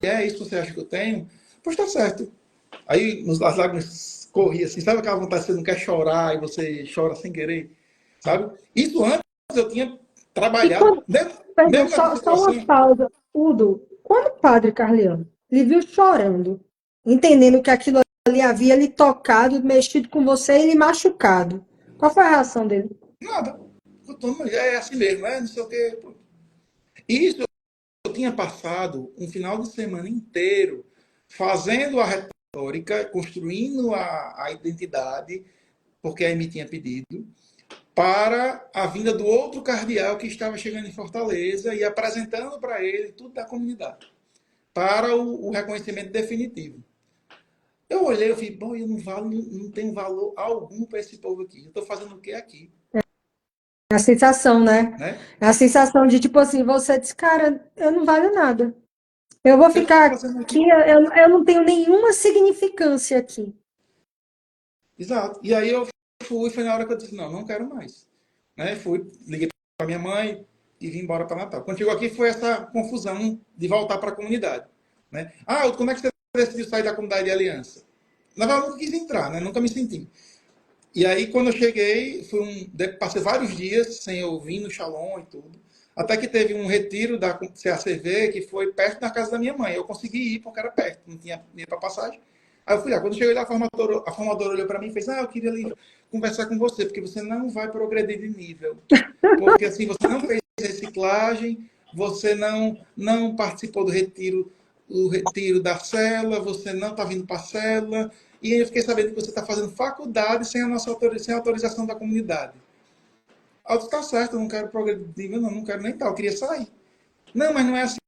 é isso que você acha que eu tenho? Pois tá certo. Aí as lágrimas corriam assim, sabe aquela vontade que você não quer chorar e você chora sem querer? Sabe? Isso antes eu tinha E trabalhado, quando, perdão, mesmo nessa só uma situação. pausa. Udo, quando o padre Carliano lhe viu chorando, entendendo que aquilo ali havia lhe tocado, mexido com você e lhe machucado, qual foi a reação dele? Nada. É assim mesmo, não sei o quê. Isso eu tinha passado um final de semana inteiro fazendo a retórica, construindo a identidade, porque a Amy tinha pedido, para a vinda do outro cardeal que estava chegando em Fortaleza e apresentando para ele tudo da comunidade, para o reconhecimento definitivo. Eu olhei e falei, bom, eu não tenho valor algum para esse povo aqui. Eu estou fazendo o que aqui? É a sensação, né? Né? É a sensação de, tipo assim, você diz, cara, eu não valho nada. Eu vou Eu estou ficar fazendo aqui, aqui. eu não tenho nenhuma significância aqui. Exato. E aí eu foi na hora que eu disse, não quero mais. Né? Liguei para minha mãe e vim embora para Natal. Quando chegou aqui foi essa confusão de voltar para a comunidade. Né? Como é que você decidiu sair da comunidade de aliança? Na verdade, eu nunca quis entrar, né? Nunca me senti. E aí, quando eu cheguei, passei vários dias sem eu vir no Shalom e tudo. Até que teve um retiro da CACV que foi perto da casa da minha mãe. Eu consegui ir porque era perto, não tinha dinheiro para passagem. Aí eu fui lá. Quando eu cheguei lá, a formadora olhou para mim e fez: eu queria ali conversar com você, porque você não vai progredir de nível. Porque assim, você não fez reciclagem, você não participou do retiro da cela, você não está vindo para a cela. E aí eu fiquei sabendo que você está fazendo faculdade sem a autorização da comunidade. Aí eu disse, tá certo, eu não quero progredir, não quero nem tal, eu queria sair. Não, mas não é assim.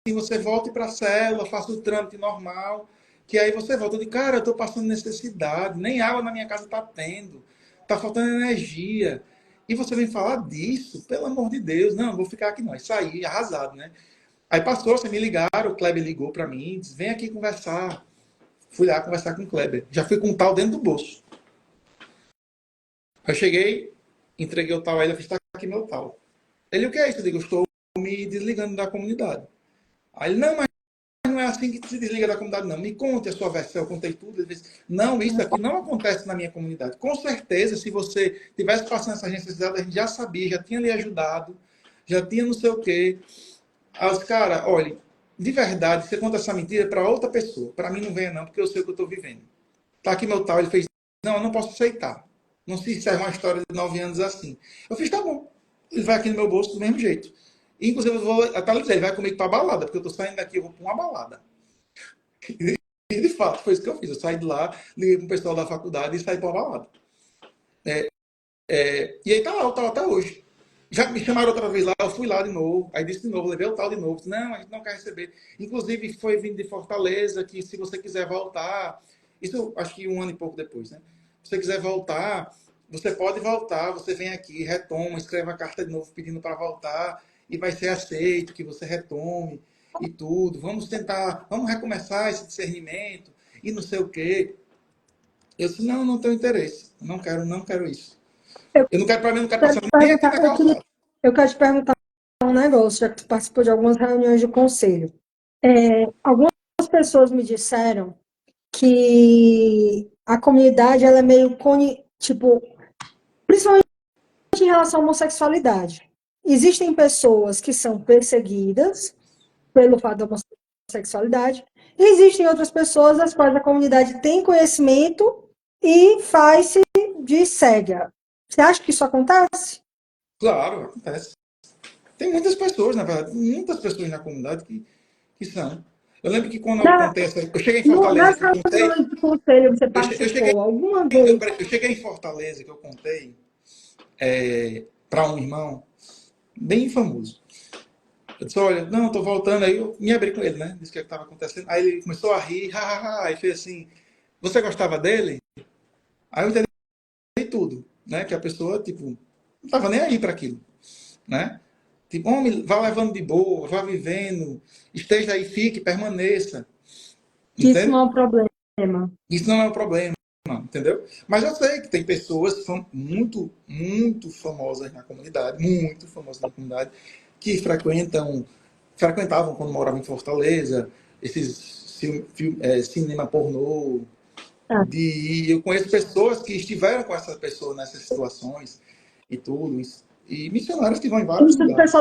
Você volte para a célula, faça o trâmite normal, que aí você volta. Eu digo, cara, eu estou passando necessidade, nem água na minha casa está tendo, está faltando energia. E você vem falar disso, pelo amor de Deus. Não, vou ficar aqui não. E saí arrasado, né? Aí passou, você me ligaram, o Kleber ligou para mim, disse, vem aqui conversar. Fui lá conversar com o Kleber. Já fui com um tal dentro do bolso. Eu cheguei, entreguei o tal a ele, eu fiz, tá aqui meu tal. Ele, o que é isso? Eu digo, eu estou me desligando da comunidade. Aí ele, não é assim que se desliga da comunidade, não. Me conte a sua versão, eu contei tudo. Ele disse, não, isso aqui não acontece na minha comunidade. Com certeza, se você tivesse passando essa necessidade, a gente já sabia, já tinha lhe ajudado, já tinha não sei o quê. Aí os caras, olha, de verdade, você conta essa mentira para outra pessoa. Para mim não venha não, porque eu sei o que eu estou vivendo. Tá aqui meu tal. Ele fez, não, eu não posso aceitar. Não se encerra uma história de 9 anos assim. Eu fiz, tá bom. Ele vai aqui no meu bolso do mesmo jeito. Inclusive, eu vou até lhe dizer, ele vai comigo pra balada, porque eu tô saindo daqui, eu vou pra uma balada. E de fato, foi isso que eu fiz. Eu saí de lá, liguei pro pessoal da faculdade e saí pra uma balada. E aí tá lá, eu tava até hoje. Já me chamaram outra vez lá, eu fui lá de novo, aí disse de novo, levei o tal de novo, disse, não, a gente não quer receber. Inclusive, foi vindo de Fortaleza, que se você quiser voltar, isso acho que um ano e pouco depois, né? Se você quiser voltar, você pode voltar, você vem aqui, retoma, escreve a carta de novo pedindo para voltar, e vai ser aceito, que você retome e tudo. Vamos tentar, vamos recomeçar esse discernimento, e não sei o quê. Eu disse, não tenho interesse, não quero isso. Eu Eu não quero, para mim, não quero quero passar te nem aqui perguntar, na calçada. eu quero te perguntar um negócio, já que tu participou de algumas reuniões de conselho. Algumas pessoas me disseram que a comunidade ela é meio tipo, principalmente em relação à homossexualidade. Existem pessoas que são perseguidas pelo fato da homossexualidade, e existem outras pessoas das quais a comunidade tem conhecimento e faz-se de cega. Você acha que isso acontece? Claro, acontece. Tem muitas pessoas, na verdade, muitas pessoas na comunidade que são. Eu lembro que quando eu Na- contei essa. Eu cheguei em Fortaleza, Nas que eu contei. reuniões de conselho você Eu cheguei, participou alguma vez? eu cheguei em Fortaleza, que eu contei para um irmão bem famoso. Eu disse, olha, não, estou voltando. Aí eu me abri com ele, né? Disse o que estava acontecendo. Aí ele começou a rir, e fez assim, você gostava dele? Aí eu entendi tudo, né? Que a pessoa, tipo, não estava nem aí para aquilo, né? Tipo, homem, vá levando de boa, vá vivendo, esteja aí, fique, permaneça, Que isso não entende? é um problema. Isso não é um problema, entendeu? Mas eu sei que tem pessoas muito, muito famosas na comunidade, muito famosas na comunidade, que frequentavam quando moravam em Fortaleza, esses cinema pornô, eu conheço pessoas que estiveram com essa pessoa nessas situações e tudo, e missionários que vão em vários Isso, lugares.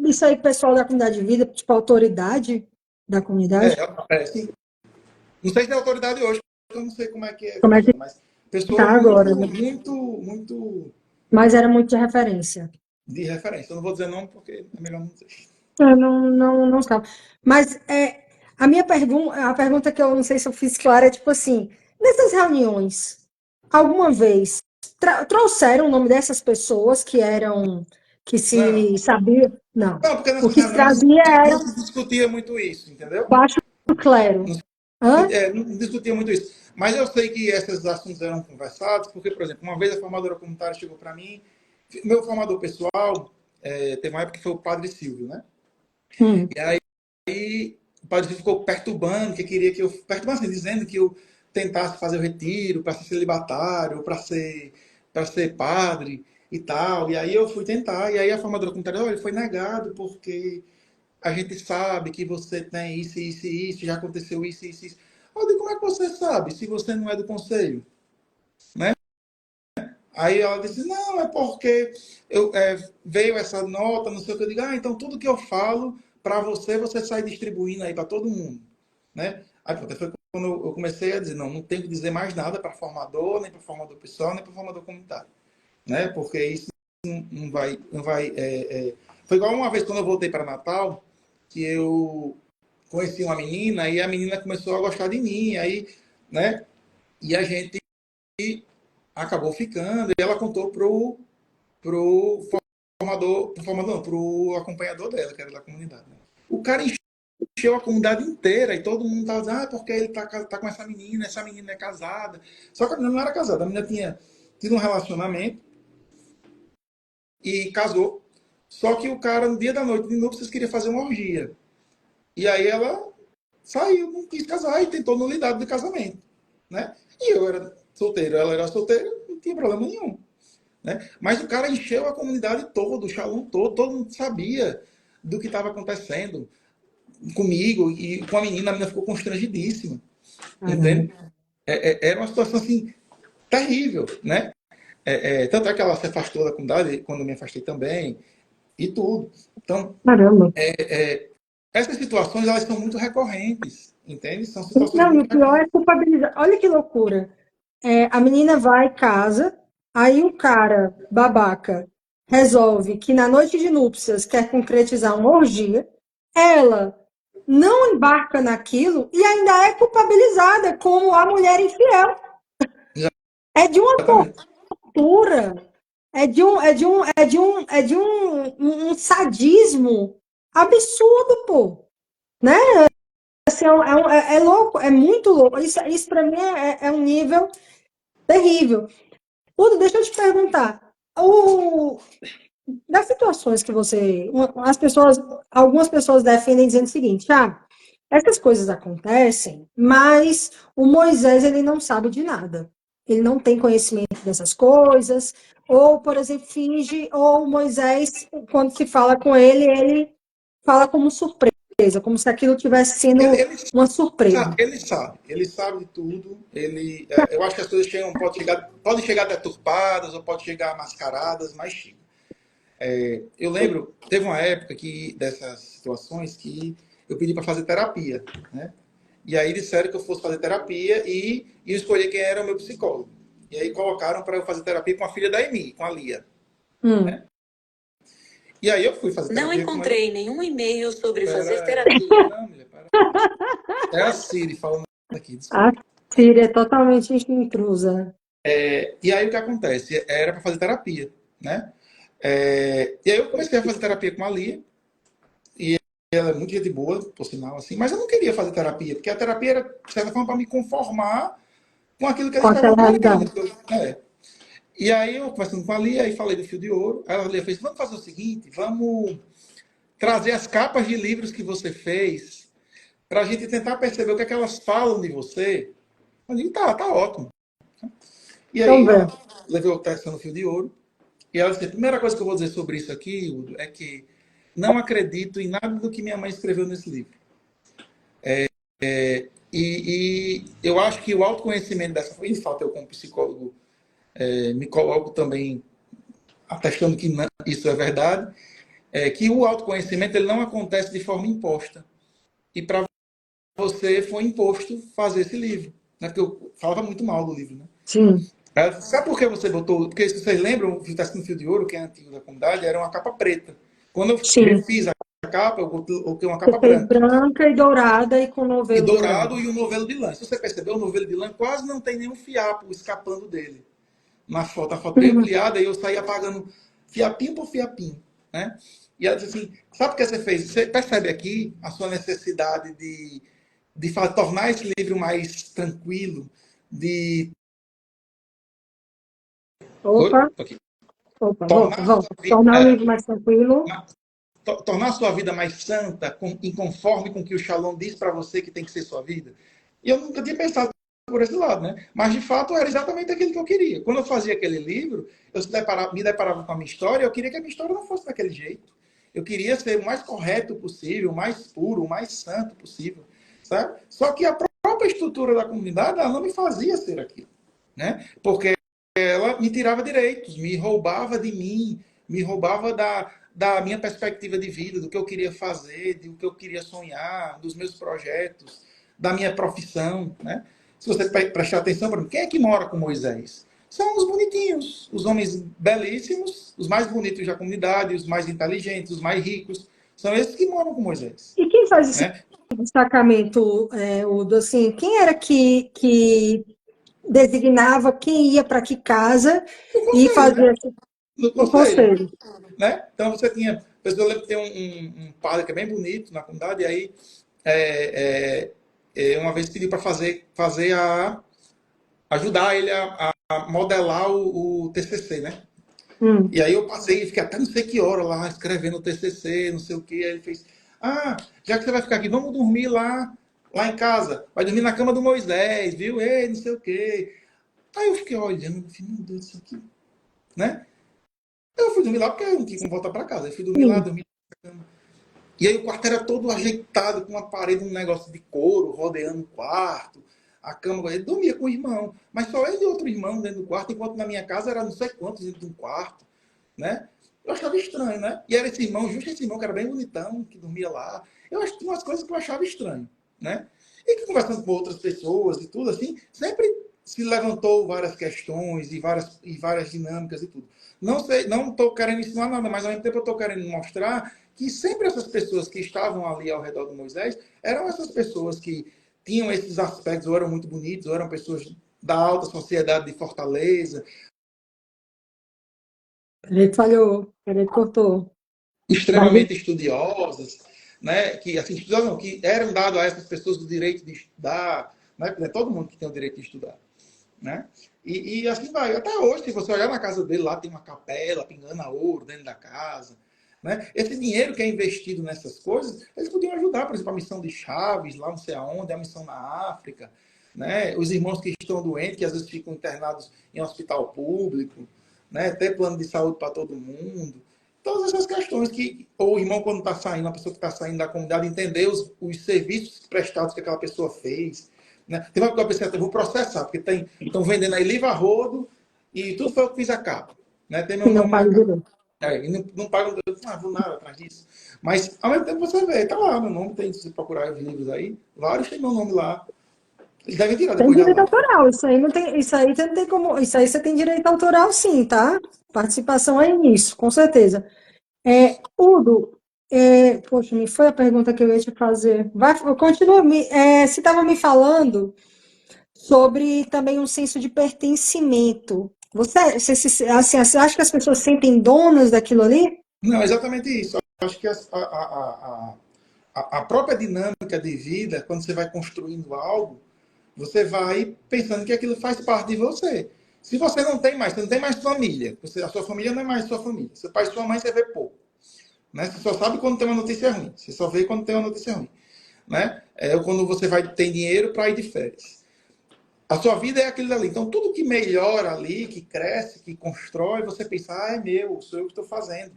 isso aí, pessoal da comunidade de vida, tipo, autoridade da É, comunidade, sim. Não sei se é autoridade hoje, eu não sei como é que como é que funciona, mas pessoa tá muito, agora, né? muito, muito Mas era muito de referência. de referência. Eu não vou dizer nome porque é melhor não dizer. Eu não sabe. Mas a pergunta que eu não sei se eu fiz clara é tipo assim, nessas reuniões, alguma vez trouxeram o nome dessas pessoas que Não, se sabia? Não. não, porque O nessas que se reuniões trazia não era se discutia muito isso, entendeu? baixo clero. Não, Hã? não discutia muito isso. Mas eu sei que esses assuntos eram conversados, porque, por exemplo, uma vez a formadora comunitária chegou para mim, meu formador pessoal, teve uma época que foi o Padre Silvio, né? Hum. E aí o Padre Silvio ficou perturbando, que queria que eu, perturbando assim, dizendo que eu tentasse fazer o retiro para ser celibatário, para ser padre e tal. E aí eu fui tentar, e aí a formadora comunitária, olha, foi negado porque a gente sabe que você tem isso, isso e isso, já aconteceu isso, isso, isso. Eu digo, como é que você sabe se você não é do conselho? Né? Aí ela disse, não, é porque veio essa nota, não sei o que. Eu digo, então tudo que eu falo para você, você sai distribuindo aí para todo mundo. Né? Aí pronto, foi quando eu comecei a dizer, não, não tenho que dizer mais nada para formador, nem para formador pessoal, nem para formador comunitário. Né? Porque isso não vai Foi igual uma vez quando eu voltei para Natal, que eu conheci uma menina e a menina começou a gostar de mim, aí, né? E a gente acabou ficando e ela contou pro formador não, pro acompanhador dela, que era da comunidade. Né? O cara encheu a comunidade inteira e todo mundo tava dizendo, porque ele tá com essa menina é casada. Só que a menina não era casada, a menina tinha tido um relacionamento e casou. Só que o cara, no dia da noite de núpcias, queria fazer uma orgia. E aí ela saiu, não quis casar e tentou nulidade do casamento. Né? E eu era solteiro, ela era solteira, não tinha problema nenhum. Né? Mas o cara encheu a comunidade toda, o Shalom todo mundo sabia do que estava acontecendo comigo e com a menina ficou constrangidíssima, Caramba. entende? Era uma situação assim, terrível, né? Tanto é que ela se afastou da comunidade, quando eu me afastei também, e tudo. Então, Caramba. essas situações, elas são muito recorrentes, entende? São situações Não, e muito o pior recorrentes. é culpabilizar. Olha que loucura. A menina vai, casa, aí o cara, babaca, resolve que na noite de núpcias quer concretizar uma orgia, ela não embarca naquilo e ainda é culpabilizada como a mulher infiel. É de uma Exatamente. tortura, um sadismo absurdo, pô. Né? Assim, é louco, é muito louco. Isso para mim é um nível terrível. Udo, deixa eu te perguntar. O, das situações que as pessoas, algumas pessoas defendem dizendo o seguinte, essas coisas acontecem, mas o Moisés ele não sabe de nada. Ele não tem conhecimento dessas coisas, ou, por exemplo, finge, ou o Moisés, quando se fala com ele fala como surpresa, como se aquilo tivesse Ele, sendo ele, uma surpresa. ele sabe de tudo. Eu acho que as coisas podem chegar deturpadas ou podem chegar mascaradas, mas chega. Eu lembro, teve uma época que dessas situações que eu pedi para fazer terapia, né? E aí disseram que eu fosse fazer terapia e eu escolhi quem era o meu psicólogo. E aí colocaram para eu fazer terapia com a filha da Emi, com a Lia. Hum. Né? E aí eu fui fazer Não terapia com ela. encontrei nenhum e-mail sobre fazer Era... terapia. Não, mulher, para. É a Siri falando aqui, A desculpa. Síria é totalmente intrusa. E aí o que acontece? Era para fazer terapia, né? E aí eu comecei a fazer terapia com a Lia, e ela é muito gente boa, por sinal, assim, mas eu não queria fazer terapia, porque a terapia era, de certa forma, para me conformar com aquilo que ela Com escreveu, aquela não era realidade. realmente o que eu. E aí eu conversando com a Lia, aí falei do Fio de Ouro, aí a Lia fez, vamos fazer o seguinte, vamos trazer as capas de livros que você fez, para a gente tentar perceber o que é que elas falam de você. Eu digo, tá ótimo. E Então, aí ela vê. levou o texto no Fio de Ouro, e ela disse, a primeira coisa que eu vou dizer sobre isso aqui, Udo, é que não acredito em nada do que minha mãe escreveu nesse livro. E eu acho que o autoconhecimento dessa forma, e de fato eu como psicólogo me coloco também atestando que não, isso é verdade, que o autoconhecimento ele não acontece de forma imposta. E para você foi imposto fazer esse livro. Né? Porque eu falava muito mal do livro. Né? Sim, Sabe por que você botou? Porque se vocês lembram, o Está no Fio de Ouro, que é antigo da comunidade, era uma capa preta. Quando eu sim. refiz a capa, eu coloquei uma Você capa fez branca. branca e dourada e com E novelo dourado dourado. e o novelo de lã. Se você percebeu, o novelo de lã quase não tem nenhum fiapo escapando dele. Na foto, a foto bem Uhum. ampliada, e eu saí apagando fiapinho por fiapinho. Né? E ela disse assim: sabe o que você fez? Você percebe aqui a sua necessidade de tornar esse livro mais tranquilo, de. Opa, Oi? Aqui. opa, Tornar volta, a volta. sua vida, Tornar o livro mais tranquilo. tornar a sua vida mais santa, em conforme com o que o Shalom diz para você que tem que ser sua vida. E eu nunca tinha pensado por esse lado, né? Mas de fato era exatamente aquilo que eu queria. Quando eu fazia aquele livro, eu me deparava com a minha história, eu queria que a minha história não fosse daquele jeito. Eu queria ser o mais correto possível, o mais puro, o mais santo possível, sabe? Só que a própria estrutura da comunidade, ela não me fazia ser aquilo, né? Porque ela me tirava direitos, me roubava de mim, me roubava da minha perspectiva de vida, do que eu queria fazer, do que eu queria sonhar, dos meus projetos, da minha profissão, né? Se você prestar atenção, por exemplo, quem é que mora com Moisés? São os bonitinhos, os homens belíssimos, os mais bonitos da comunidade, os mais inteligentes, os mais ricos. São esses que moram com Moisés, E quem faz esse né? destacamento, Udo, assim, quem era que designava quem ia para que casa No e conselho, né? fazia No o conselho. conselho? Né? Então você tinha, eu lembro que tem um padre que é bem bonito na comunidade, e aí é, uma vez pediu para fazer ajudar ele a modelar o TCC, né? Hum. E aí eu passei e fiquei até não sei que hora lá escrevendo o TCC, não sei o que. Aí ele fez, já que você vai ficar aqui, vamos dormir lá em casa. Vai dormir na cama do Moisés, viu? Ei, não sei o que. Aí eu fiquei olhando, meu Deus, isso aqui, né? Eu fui dormir lá porque eu não tinha como voltar para casa. Eu fui dormir lá, Sim. dormi. E aí o quarto era todo ajeitado, com uma parede, um negócio de couro, rodeando o quarto, a cama. Ele dormia com o irmão, mas só ele e outro irmão dentro do quarto, enquanto na minha casa era não sei quantos dentro de um quarto, né? Eu achava estranho, né? E era esse irmão, justo esse irmão que era bem bonitão, que dormia lá. Eu acho que tinha umas coisas que eu achava estranho, né? E que conversando com outras pessoas e tudo assim, sempre se levantou várias questões e várias dinâmicas e tudo. Não sei, não estou querendo ensinar nada, mas ao mesmo tempo eu estou querendo mostrar que sempre essas pessoas que estavam ali ao redor de Moisés eram essas pessoas que tinham esses aspectos, ou eram muito bonitos, ou eram pessoas da alta sociedade de Fortaleza, Ele falhou, ele cortou. Mas, extremamente estudiosas, né? Que assim, estudiosas não, que eram dados a essas pessoas o direito de estudar, né? Porque não é todo mundo que tem o direito de estudar, né? E assim vai. Até hoje, se você olhar na casa dele, lá tem uma capela pingando a ouro dentro da casa. Né? Esse dinheiro que é investido nessas coisas, eles podiam ajudar, por exemplo, a missão de Chaves, lá não sei aonde, a missão na África, né? Os irmãos que estão doentes, que às vezes ficam internados em hospital público, né? Ter plano de saúde para todo mundo. Todas essas questões que, ou o irmão, quando está saindo, a pessoa que está saindo da comunidade, entender os serviços prestados que aquela pessoa fez. Né? Tem uma coisa que eu pensei, eu vou processar, porque estão vendendo aí livro a rodo e tudo foi eu que fiz a capa. Né? Tem meu que não nome na paga capa. direito. E não pagam, vou nada atrás disso. Mas, ao mesmo tempo, você vê, tá lá, meu nome tem, se você procurar os livros aí, vários tem meu nome lá. Eles devem tirar Tem depois da direito live. autoral, isso aí não tem, isso aí você não tem como, isso aí você tem direito autoral sim, tá? Participação é nisso, com certeza. Udo, Poxa, me foi a pergunta que eu ia te fazer. Continua, você estava me falando sobre também um senso de pertencimento. Você acha que as pessoas se sentem donas daquilo ali? Não, é exatamente isso. Eu acho que a própria dinâmica de vida, quando você vai construindo algo, você vai pensando que aquilo faz parte de você. Se você não tem mais, você não tem mais família. A sua família não é mais sua família. Seu pai e sua mãe você vê pouco. Né? Você só sabe quando tem uma notícia ruim. Você só vê quando tem uma notícia ruim. Né? Ou quando você tem dinheiro para ir de férias. A sua vida é aquilo ali. Então, tudo que melhora ali, que cresce, que constrói, você pensa, é meu, sou eu que estou fazendo.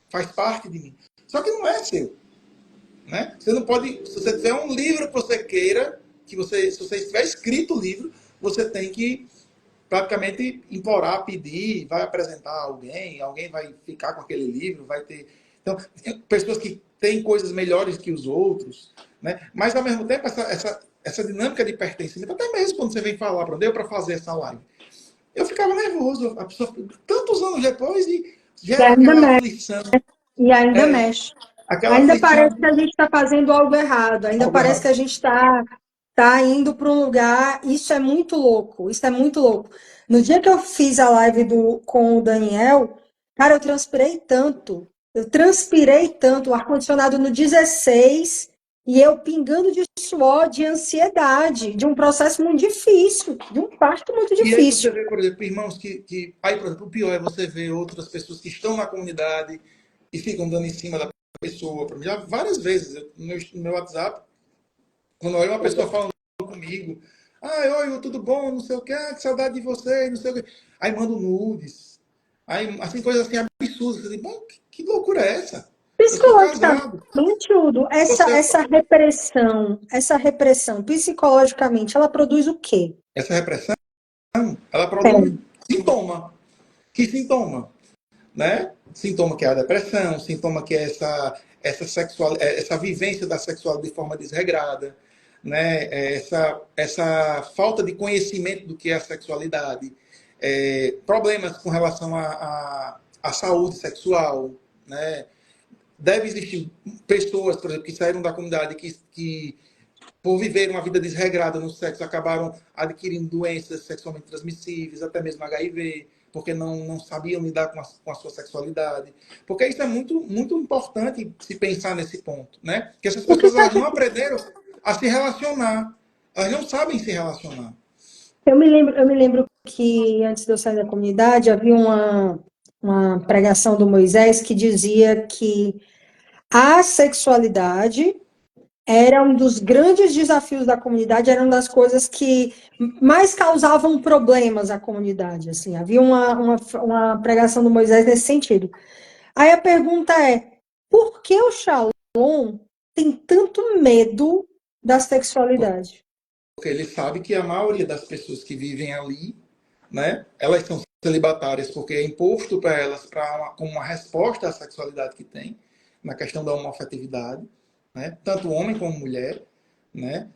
Faz parte de mim. Só que não é seu. Né? Você não pode, se você tiver um livro que você queira, se você tiver escrito o livro, você tem que praticamente implorar, pedir, vai apresentar a alguém, alguém vai ficar com aquele livro, vai ter. Então, tem pessoas que têm coisas melhores que os outros, né? Mas ao mesmo tempo, essa dinâmica de pertencimento, até mesmo quando você vem falar para eu para fazer essa live, eu ficava nervoso, a pessoa, tantos anos depois, e E gera ainda aquela mexe. aflição, E ainda é, mexe. aquela Ainda parece aflição, que a gente está fazendo algo errado, ainda algo parece que errado. a gente tá indo para um lugar. Isso é muito louco, isso é muito louco. No dia que eu fiz a live com o Daniel, cara, eu transpirei tanto, o ar-condicionado no 16 e eu pingando de suor, de ansiedade, de um processo muito difícil, de um parto muito E aí você difícil. vê, por exemplo, irmãos aí, por exemplo, o pior é você ver outras pessoas que estão na comunidade e ficam dando em cima da pessoa. Por mim, já várias vezes, no meu WhatsApp, quando eu olho uma pessoa falando comigo, oi, tudo bom, não sei o que, que saudade de você, não sei o que. Aí mando nudes. Aí, assim, coisas assim absurdas. Você diz, que loucura é essa? Eu sou Psicologicamente, casado. tudo, Você, essa repressão, psicologicamente, ela produz o quê? essa repressão, ela produz É. sintoma. Que sintoma? Né? Sintoma que é a depressão, sintoma que é essa vivência da sexualidade de forma desregrada, né? Essa falta de conhecimento do que é a sexualidade, problemas com relação à saúde sexual, né? Deve existir pessoas, por exemplo, que saíram da comunidade que por viver uma vida desregrada no sexo, acabaram adquirindo doenças sexualmente transmissíveis, até mesmo HIV, porque não sabiam lidar com a sua sexualidade. Porque isso é muito, muito importante se pensar nesse ponto, né? Que essas O que pessoas está elas não aprenderam a se relacionar. Elas não sabem se relacionar. Eu me lembro que antes de eu sair da comunidade havia uma pregação do Moisés que dizia que a sexualidade era um dos grandes desafios da comunidade, era uma das coisas que mais causavam problemas à comunidade. Assim, havia uma pregação do Moisés nesse sentido. Aí a pergunta é: por que o Shalom tem tanto medo da sexualidade? Porque ele sabe que a maioria das pessoas que vivem ali, né, elas são celibatárias porque é imposto para elas como uma resposta à sexualidade que tem, na questão da homoafetividade, né, tanto homem como mulher, né,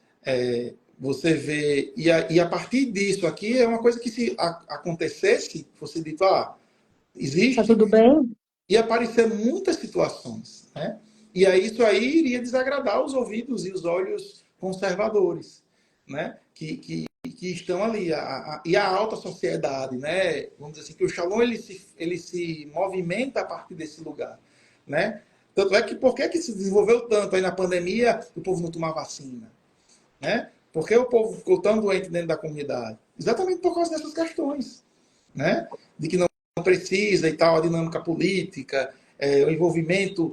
você vê, e a partir disso aqui é uma coisa que se acontecesse, fosse dito, Tá existe, tudo bem? ia aparecer muitas situações, né? E aí isso aí iria desagradar os ouvidos e os olhos conservadores, né? Que estão ali, e a alta sociedade, né? Vamos dizer assim, que o Shalom ele se movimenta a partir desse lugar, né? Tanto é que por que se desenvolveu tanto aí na pandemia, o povo não tomar vacina, né? Por que o povo ficou tão doente dentro da comunidade? Exatamente por causa dessas questões, né? De que não precisa e tal, a dinâmica política, o envolvimento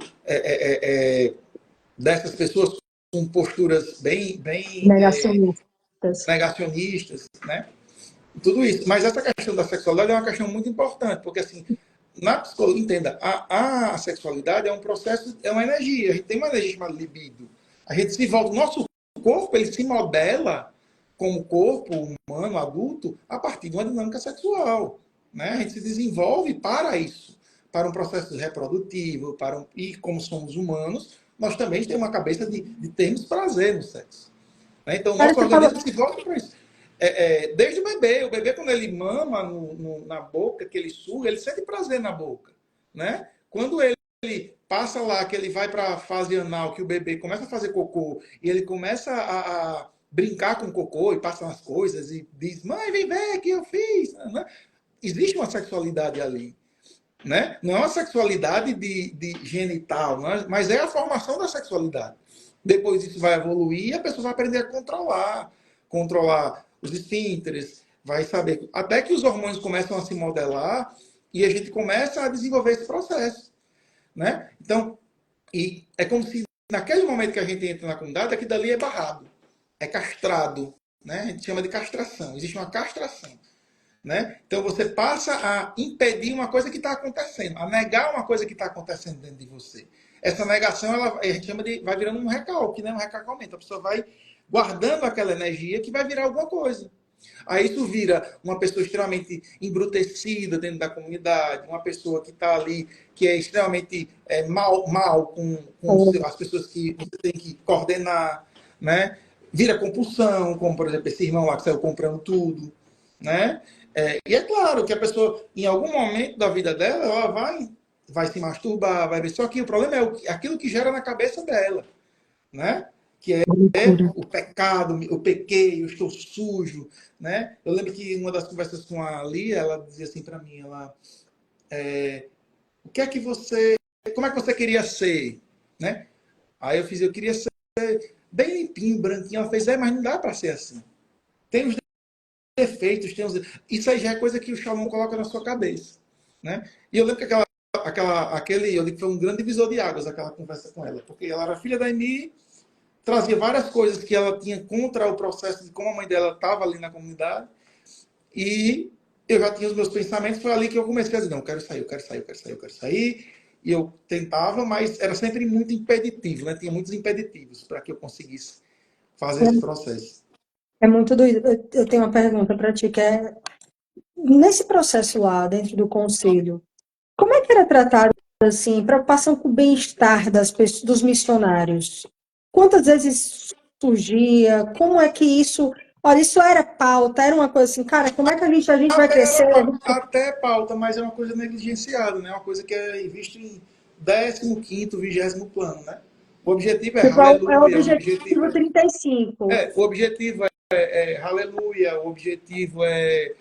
dessas pessoas com posturas bem Negacionistas. negacionistas, né? Tudo isso. Mas essa questão da sexualidade é uma questão muito importante, porque assim, na psicologia, entenda, a sexualidade é um processo, é uma energia, a gente tem uma energia chamada libido. A gente se volta, o nosso corpo, ele se modela como corpo humano, adulto, a partir de uma dinâmica sexual. Né? A gente se desenvolve para isso, para um processo reprodutivo, e como somos humanos, nós também temos uma cabeça de termos prazer no sexo. Né? Então, o Cara, nosso você falou, organismo se volta para isso. Desde o bebê, quando ele mama na boca, que ele suga, ele sente prazer na boca. Né? Quando ele ele passa lá, que ele vai para a fase anal, que o bebê começa a fazer cocô, e ele começa a brincar com o cocô e passa as coisas e diz, mãe, vem ver que eu fiz. Né? Existe uma sexualidade ali. Né? Não é uma sexualidade de genital, mas é a formação da sexualidade. Depois isso vai evoluir e a pessoa vai aprender a controlar os esfínteres, vai saber, até que os hormônios começam a se modelar e a gente começa a desenvolver esse processo, né? Então, e é como se naquele momento que a gente entra na comunidade, aquilo dali é barrado, é castrado, né? A gente chama de castração, existe uma castração. Né? Então você passa a impedir uma coisa que está acontecendo, a negar uma coisa que está acontecendo dentro de você. Essa negação, a gente chama de, vai virando um recalque, né? Um recalcamento. A pessoa vai guardando aquela energia que vai virar alguma coisa. Aí isso vira uma pessoa extremamente embrutecida dentro da comunidade, uma pessoa que está ali, que é extremamente mal com as pessoas que você tem que coordenar, né? Vira compulsão, como por exemplo esse irmão lá que saiu comprando tudo, né? E é claro que a pessoa, em algum momento da vida dela, ela vai se masturbar, vai ver. Só que o problema é aquilo que gera na cabeça dela, né? Que é Loucura. o pecado, eu pequei, eu estou sujo, né? Eu lembro que uma das conversas com a Lia, ela dizia assim para mim, o que é que você, como é que você queria ser, né? Aí eu queria ser bem limpinho, branquinho. Ela fez, mas não dá para ser assim. Tem os defeitos, isso aí já é coisa que o Shalom coloca na sua cabeça, né? E eu lembro que aquele, eu lembro que foi um grande divisor de águas aquela conversa com ela, porque ela era filha da Emi, trazia várias coisas que ela tinha contra o processo de como a mãe dela estava ali na comunidade, e eu já tinha os meus pensamentos, foi ali que eu comecei a dizer, não, eu quero sair, eu quero sair, eu quero sair, eu quero sair, e eu tentava, mas era sempre muito impeditivo, né? Tinha muitos impeditivos para que eu conseguisse fazer esse processo. É muito doido. Eu tenho uma pergunta para ti, que é, nesse processo lá, dentro do conselho, como é que era tratado, assim, preocupação com o bem-estar das pessoas, dos missionários? Quantas vezes surgia? Como é que isso... Olha, isso era pauta, era uma coisa assim, cara, como é que a gente vai crescer? Até pauta, mas é uma coisa negligenciada, né? Uma coisa que é vista em 15º, 20º plano, né? O objetivo é Tipo, é o aleluia, objetivo 35. o objetivo é aleluia, o objetivo é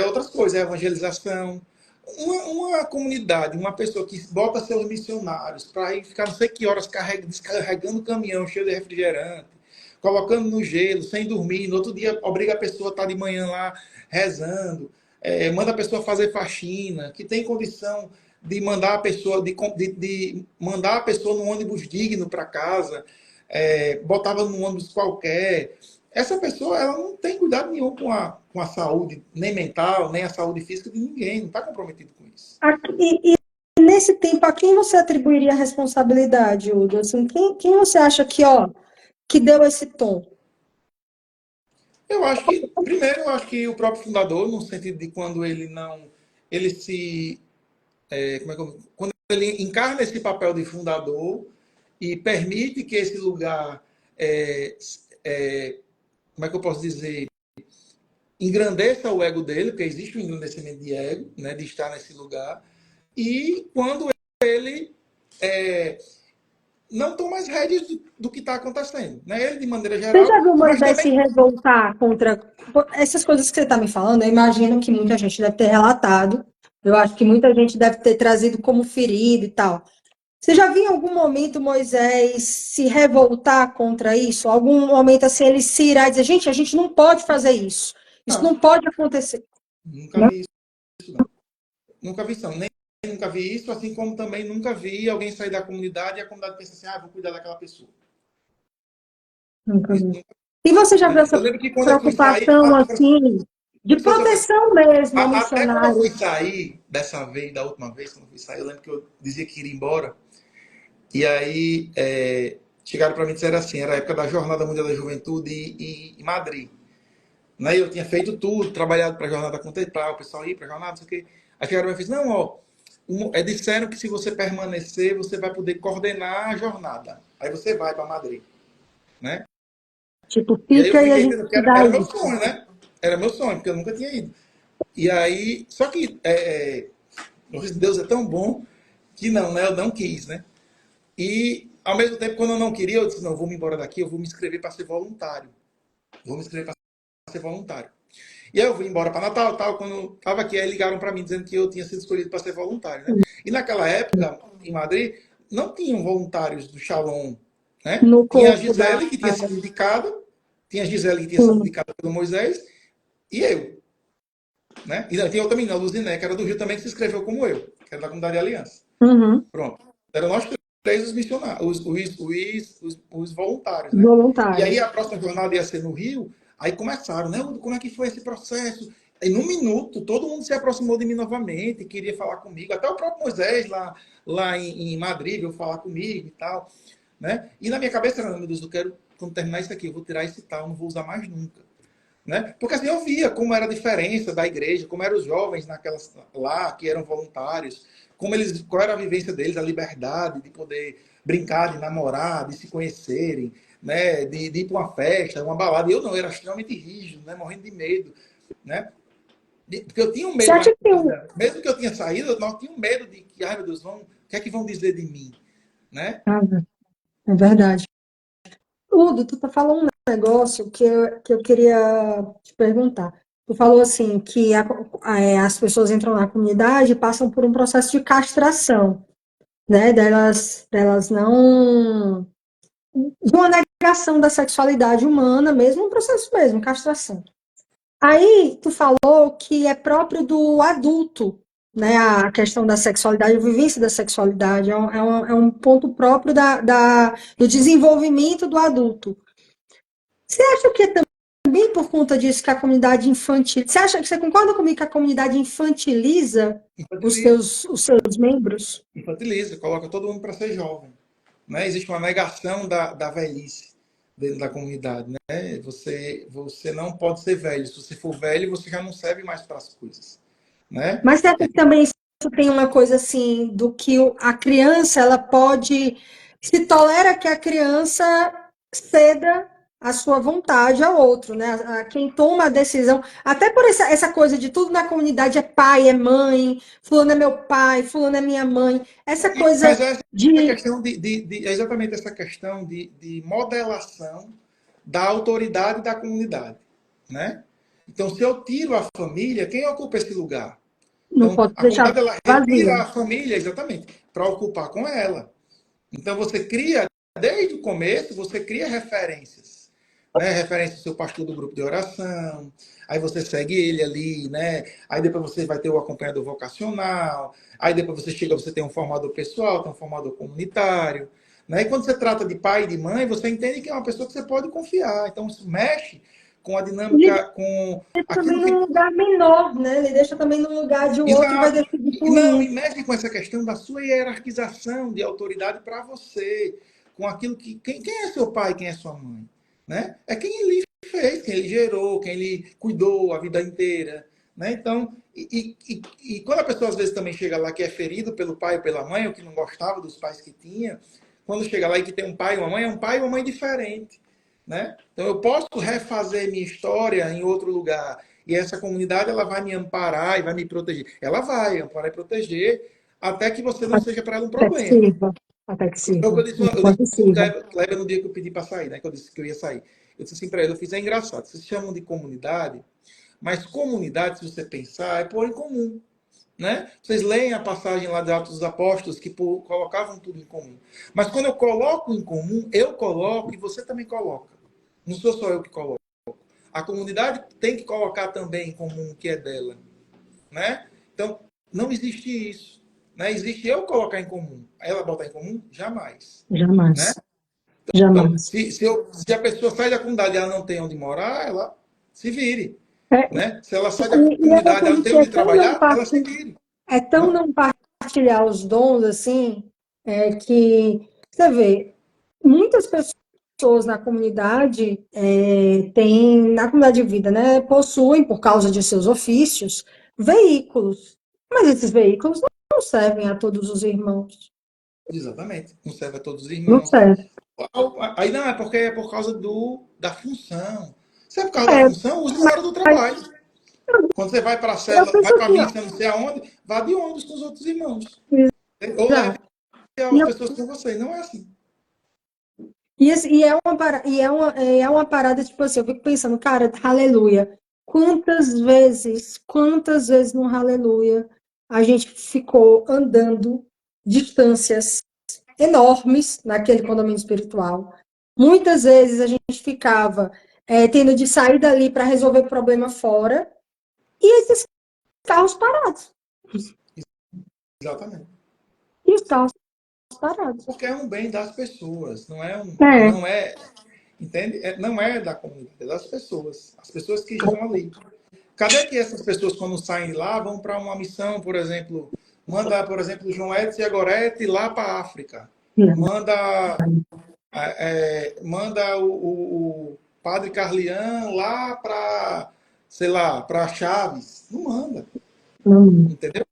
outras coisas, é evangelização. Uma comunidade, uma pessoa que bota seus missionários para ir ficar não sei que horas descarregando o caminhão cheio de refrigerante, colocando no gelo, sem dormir, no outro dia obriga a pessoa a estar de manhã lá rezando, manda a pessoa fazer faxina, que tem condição de mandar a pessoa, de mandar a pessoa num ônibus digno para casa, botava num ônibus qualquer. Essa pessoa ela não tem cuidado nenhum com a saúde, nem mental, nem a saúde física de ninguém, não está comprometido com isso. E nesse tempo, a quem você atribuiria a responsabilidade, Hugo? Assim, quem você acha que, ó, que deu esse tom? Eu acho que, primeiro, eu acho que o próprio fundador, no sentido de quando ele não, ele se, quando ele encarna esse papel de fundador e permite que esse lugar, é, é, como é que eu posso dizer, engrandeça o ego dele, porque existe um engrandecimento de ego, né, de estar nesse lugar, e quando ele não toma as rédeas do que está acontecendo. Né? Ele, de maneira Você já geral, viu mas Moisés se também. revoltar contra essas coisas que você está me falando? Eu imagino que muita gente deve ter relatado. Eu acho que muita gente deve ter trazido como ferido e tal. Você já viu em algum momento Moisés se revoltar contra isso? Algum momento assim ele se irá e dizer, gente, a gente não pode fazer isso. Isso Não, não pode acontecer. nunca vi isso, não. Nunca vi isso, não. Nem nunca vi isso, assim como também nunca vi alguém sair da comunidade e a comunidade pensa assim, vou cuidar daquela pessoa. Nunca Isso vi. nunca, E você já viu né? Eu essa lembro que quando eu fui sair, preocupação assim de proteção mesmo ao até quando eu missionário? fui sair dessa vez, da última vez, quando eu fui sair, eu lembro que eu dizia que iria embora. E aí chegaram para mim e disseram assim, era a época da Jornada Mundial da Juventude em Madrid. Né? Eu tinha feito tudo, trabalhado para a jornada contemplar, o pessoal ir para a jornada, não sei o quê. Aí chegaram e fez, não, ó, disseram que se você permanecer, você vai poder coordenar a jornada. Aí você vai para Madrid, né? Tipo, E aí eu fica e a fiquei gente pensando que se era, dá era meu isso. sonho, né? Era meu sonho, porque eu nunca tinha ido. E aí, só que Deus é tão bom que não, né? Eu não quis, né? E, ao mesmo tempo, quando eu não queria, eu disse, não, eu vou me embora daqui, eu vou me inscrever para ser voluntário. Vou me inscrever para ser voluntário. E aí eu vim embora para Natal, tal, quando eu estava aqui, aí ligaram para mim dizendo que eu tinha sido escolhido para ser voluntário, né? E naquela época, em Madrid, não tinham voluntários do Shalom, né? No Tinha a corpo da. Gisele, que tinha sido indicada, tinha a Gisele, que tinha sido Sim. indicada pelo Moisés, e eu, né? E tinha outra menina, a Luziné, que era do Rio também, que se inscreveu como eu, que era da Comunidade de Aliança. Uhum. Pronto. Eram nós três os missionários, os voluntários, né? E aí Voluntários. a próxima jornada ia ser no Rio, aí começaram, né? Como é que foi esse processo? E num minuto, todo mundo se aproximou de mim novamente, queria falar comigo, até o próprio Moisés lá em Madrid veio falar comigo e tal, né? E na minha cabeça era, meu Deus, eu quero, quando terminar isso aqui, eu vou tirar esse tal, não vou usar mais nunca. Né? Porque assim, eu via como era a diferença da igreja, como eram os jovens naquelas lá que eram voluntários, como eles, qual era a vivência deles, a liberdade de poder brincar, de namorar, de se conhecerem, né? De ir para uma festa, uma balada. E eu não, eu era extremamente rígido, né? Morrendo de medo, né? Porque eu tinha um Você medo acha que tem um. ainda, mesmo que eu tinha saído, eu não tinha um medo de que, ai meu Deus, o que é que vão dizer de mim, né? Ah, é verdade. Tudo, tu tá falando um negócio que eu queria te perguntar. Tu falou assim que as pessoas entram na comunidade e passam por um processo de castração, né? Delas não. De uma negação da sexualidade humana, mesmo um processo mesmo, castração. Aí tu falou que é próprio do adulto, né? A questão da sexualidade, a vivência da sexualidade, é um ponto próprio do desenvolvimento do adulto. Você acha que é também por conta disso que a comunidade infantil. Você acha que você concorda comigo que a comunidade infantiliza Infantiliza, os seus membros? infantiliza, coloca todo mundo para ser jovem. Né? Existe uma negação da velhice dentro da comunidade. Né? Você não pode ser velho. Se você for velho, você já não serve mais para as coisas. Né? Mas você acha que também isso tem uma coisa assim do que a criança ela pode se tolera que a criança ceda a sua vontade ao outro, né? Quem toma a decisão, até por essa coisa de tudo na comunidade é pai, é mãe, fulano é meu pai, fulano é minha mãe, essa Mas coisa essa é a de questão é exatamente essa questão de modelação da autoridade da comunidade. Né? Então, se eu tiro a família, quem ocupa esse lugar? não Então, pode a deixar comunidade ela retira vazio. a família exatamente para ocupar com ela. Então você cria, desde o começo, você cria referências. Né? Referência ao seu pastor do grupo de oração, aí você segue ele ali, né? Aí depois você vai ter o acompanhador vocacional, aí depois você chega, você tem um formador pessoal, tem um formador comunitário. Né? E quando você trata de pai e de mãe, você entende que é uma pessoa que você pode confiar. Então isso mexe com a Ele dinâmica, com deixa também aquilo num que. lugar menor, né? Ele deixa também num lugar de o outro vai Exato. decidir E por não, e mim. mexe com essa questão da sua hierarquização de autoridade para você, com aquilo que. Quem é seu pai, quem é sua mãe? Né? É quem ele fez, quem ele gerou, quem ele cuidou a vida inteira. Né? Então, e quando a pessoa às vezes também chega lá que é ferido pelo pai ou pela mãe, ou que não gostava dos pais que tinha, quando chega lá e que tem um pai e uma mãe, é um pai e uma mãe diferente. Né? Então eu posso refazer minha história em outro lugar. E essa comunidade ela vai me amparar e vai me proteger. Ela vai amparar e proteger até que você não seja para ela um Até que problema. sirva. Até que Foi o que sirva. eu disse Enquanto pro sirva. Kleber no dia que eu pedi para sair, né? Que eu disse que eu ia sair. Eu disse assim para ele, eu fiz, é engraçado, vocês chamam de comunidade, mas comunidade, se você pensar, é pôr em comum. Né? Vocês leem a passagem lá de Atos dos Apóstolos que colocavam tudo em comum. Mas quando eu coloco em comum, eu coloco e você também coloca. Não sou só eu que coloco. A comunidade tem que colocar também em comum o que é dela. Né? Então, não existe isso. Né? Existe eu colocar em comum. Ela botar em comum? Jamais. Né? Jamais. Então, Jamais. se a pessoa sai da comunidade e ela não tem onde morar, ela se vire. É, Né? Se ela sai da e eu comunidade e ela não acredito tem que onde trabalhar, ela se vire. é tão Né? não partilhar os dons, assim, que você vê, muitas pessoas na comunidade na comunidade de vida, né, possuem, por causa de seus ofícios, veículos. Mas esses veículos não servem a todos os irmãos. Exatamente. Não serve a todos os Não irmãos. serve. Aí não, é porque é por causa da função. Se é por causa da É, função, use na hora do mas trabalho. Quando você vai para a eu célula, penso vai para a assim, ó, missa, não sei aonde, vá de ônibus com os outros irmãos. Ou leve Exato. as pessoas com você. Não é assim. E é uma parada, tipo assim, eu fico pensando, cara, aleluia. Quantas vezes no aleluia a gente ficou andando distâncias enormes naquele condomínio espiritual. Muitas vezes a gente ficava tendo de sair dali para resolver problema fora e esses carros parados. Exatamente. E os carros parados. Porque é um bem das pessoas, É, não é, entende? Não é da comunidade, é das pessoas. As pessoas que estão ali. Cadê que essas pessoas, quando saem lá, vão para uma missão, por exemplo, manda, por exemplo, João Edson e a Gorete lá para a África. Manda, manda o padre Carlian lá para, sei lá, para Chaves. Não manda, não. entendeu?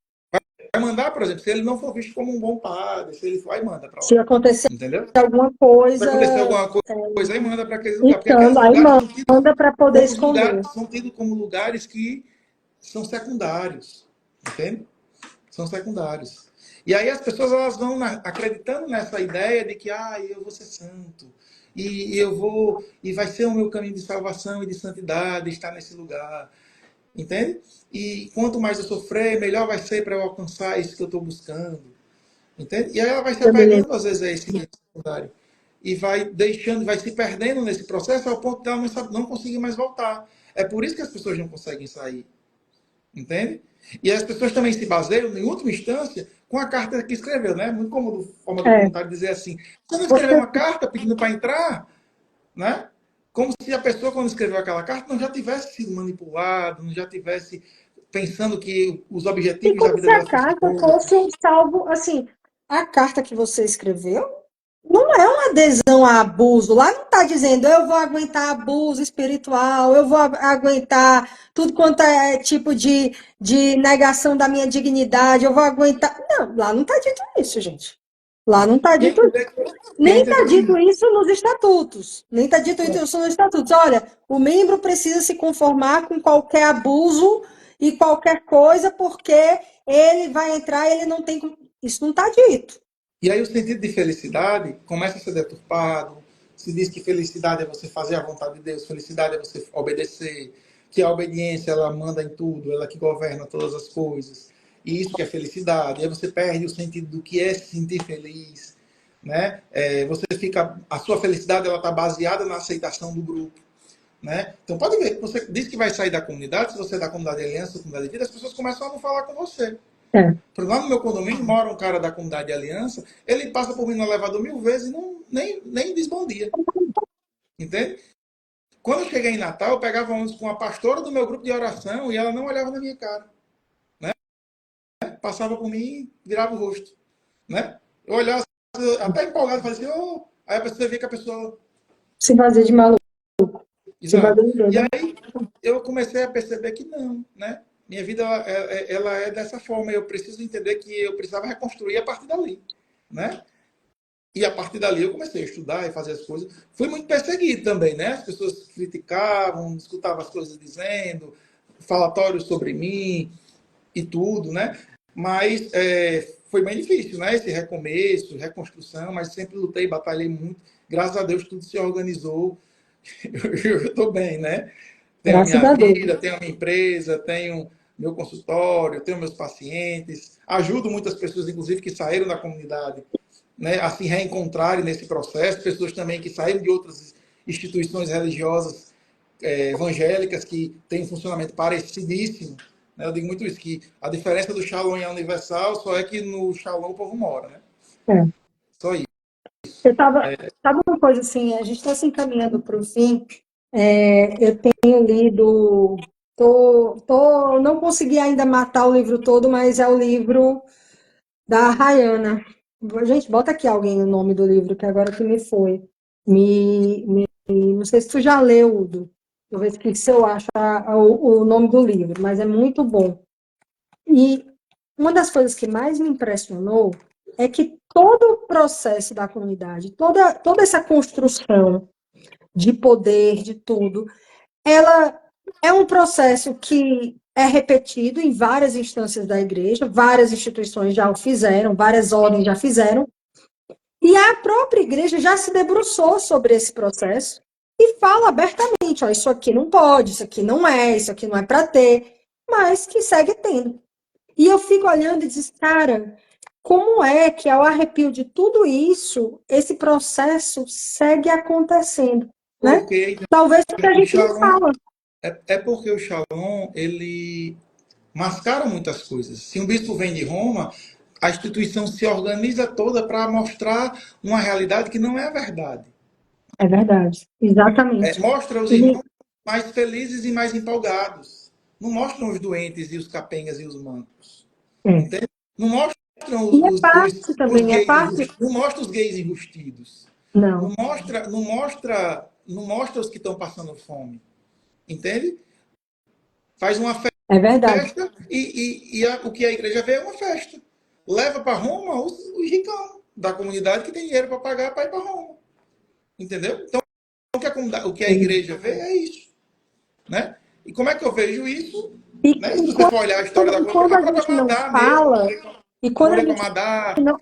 Vai mandar, por exemplo, se ele não for visto como um bom padre, se ele vai, manda para lá. Se acontecer Entendeu? alguma Se coisa, acontecer alguma coisa, aí manda para aquele lugar. Porque aqueles então, aí lugares são tidos manda para poder como os lugares, esconder. são tidos como lugares que são secundários. Entende? São secundários. E aí as pessoas elas vão acreditando nessa ideia de que eu vou ser santo. E eu vou. E vai ser o meu caminho de salvação e de santidade estar nesse lugar. Entende? E quanto mais eu sofrer, melhor vai ser para eu alcançar isso que eu estou buscando. Entende? E aí ela vai se Eu me lembro. apegando, às vezes, a esse caminho secundário. E vai deixando, vai se perdendo nesse processo ao ponto de ela não conseguir mais voltar. É por isso que as pessoas não conseguem sair. Entende? E as pessoas também se baseiam, em última instância, com a carta que escreveu, né? Muito cômodo, forma do É, comentário dizer assim: você não escreveu você uma carta pedindo para entrar, né? Como se a pessoa, quando escreveu aquela carta, não já tivesse sido manipulada, não já tivesse pensando que os E objetivos da como vida se a dela fossem carta fosse outros. um salvo, assim, a carta que você escreveu não é uma adesão a abuso. Lá não está dizendo eu vou aguentar abuso espiritual, eu vou aguentar tudo quanto é tipo de negação da minha dignidade, eu vou aguentar. Não, lá não está dito isso, gente. Lá não está E dito isso. a Nem está entender o dito seguinte: isso nos estatutos. Nem está dito isso nos estatutos. Olha, o membro precisa se conformar com qualquer abuso e qualquer coisa, porque ele vai entrar e ele não tem. Isso não está dito. e aí o sentido de felicidade começa a ser deturpado. Se diz que felicidade é você fazer a vontade de Deus, felicidade é você obedecer, que a obediência ela manda em tudo, ela que governa todas as coisas. E isso que é felicidade. E aí você perde o sentido do que é se sentir feliz, né? Você fica, a sua felicidade ela está baseada na aceitação do grupo. Né? Então pode ver, você diz que vai sair da comunidade, se você é da comunidade de aliança, da comunidade de vida, as pessoas começam a não falar com você. É. Lá no meu condomínio mora um cara da comunidade de aliança, ele passa por mim no elevador 1000 vezes e nem diz bom dia. Entende? Quando eu cheguei em Natal, eu pegava ônibus com a pastora do meu grupo de oração e ela não olhava na minha cara. Né? Passava por mim e virava o rosto. Né? Eu olhava até empolgado, fazia assim, oh! Aí a pessoa via que a pessoa. Se fazer de maluco, se Exato. fazer de E doido. aí eu comecei a perceber que não, né? Minha vida ela é dessa forma. Eu preciso entender que eu precisava reconstruir a partir dali, né? E a partir dali eu comecei a estudar e fazer as coisas. Fui muito perseguido também, né? As pessoas criticavam, escutavam as coisas dizendo, falatórios sobre mim e tudo, né? Mas foi bem difícil, né? Esse recomeço, reconstrução, mas sempre lutei, batalhei muito. Graças a Deus tudo se organizou. Eu estou bem, né? Tenho a Graças minha a Deus. vida, tenho a minha empresa, tenho meu consultório, tenho meus pacientes. Ajudo muitas pessoas, inclusive, que saíram da comunidade, né, a se reencontrarem nesse processo. Pessoas também que saíram de outras instituições religiosas evangélicas que têm um funcionamento parecidíssimo. Né? Eu digo muito isso, que a diferença do Shalom e a Universal só é que no Shalom o povo mora, né? É. Só isso. Eu tava, sabe uma coisa assim, a gente está se encaminhando para o fim. Eu tenho lido, não consegui ainda matar o livro todo, mas é o livro da Rayana. Gente, bota aqui alguém o nome do livro, que agora que me foi. Não sei se tu já leu, Udo. Deixa eu ver se eu acho o nome do livro, mas é muito bom. E uma das coisas que mais me impressionou é que todo o processo da comunidade, toda essa construção de poder, de tudo, ela é um processo que é repetido em várias instâncias da igreja, várias instituições já o fizeram, várias ordens já fizeram, e a própria igreja já se debruçou sobre esse processo e fala abertamente, ó, isso aqui não pode, isso aqui não é para ter, mas que segue tendo. E eu fico olhando e diz, cara, como é que ao arrepio de tudo isso, esse processo segue acontecendo, né? Porque Talvez porque a o gente não Shalom, fala. é porque o Shalom, ele mascara muitas coisas. Se um bispo vem de Roma, a instituição se organiza toda para mostrar uma realidade que não é a verdade. É verdade, exatamente. Mostra os E irmãos mais felizes e mais empolgados. Não mostram os doentes e os capengas e os mancos. é, Entende? Não mostram e é parte os também, é gays parte. enrustidos. Não mostra os gays enrustidos. Não, Não mostra os que estão passando fome. Entende? Faz uma é verdade. festa o que a igreja vê é uma festa. Leva para Roma os ricão da comunidade que tem dinheiro para pagar para ir para Roma. Entendeu? Então, o que a igreja vê é isso. Né? E como é que eu vejo isso? E, Né? Se e você for olhar a história da quando comunidade, a a própria gente não Madá mesmo, fala, e quando a Núria gente Comadá, não.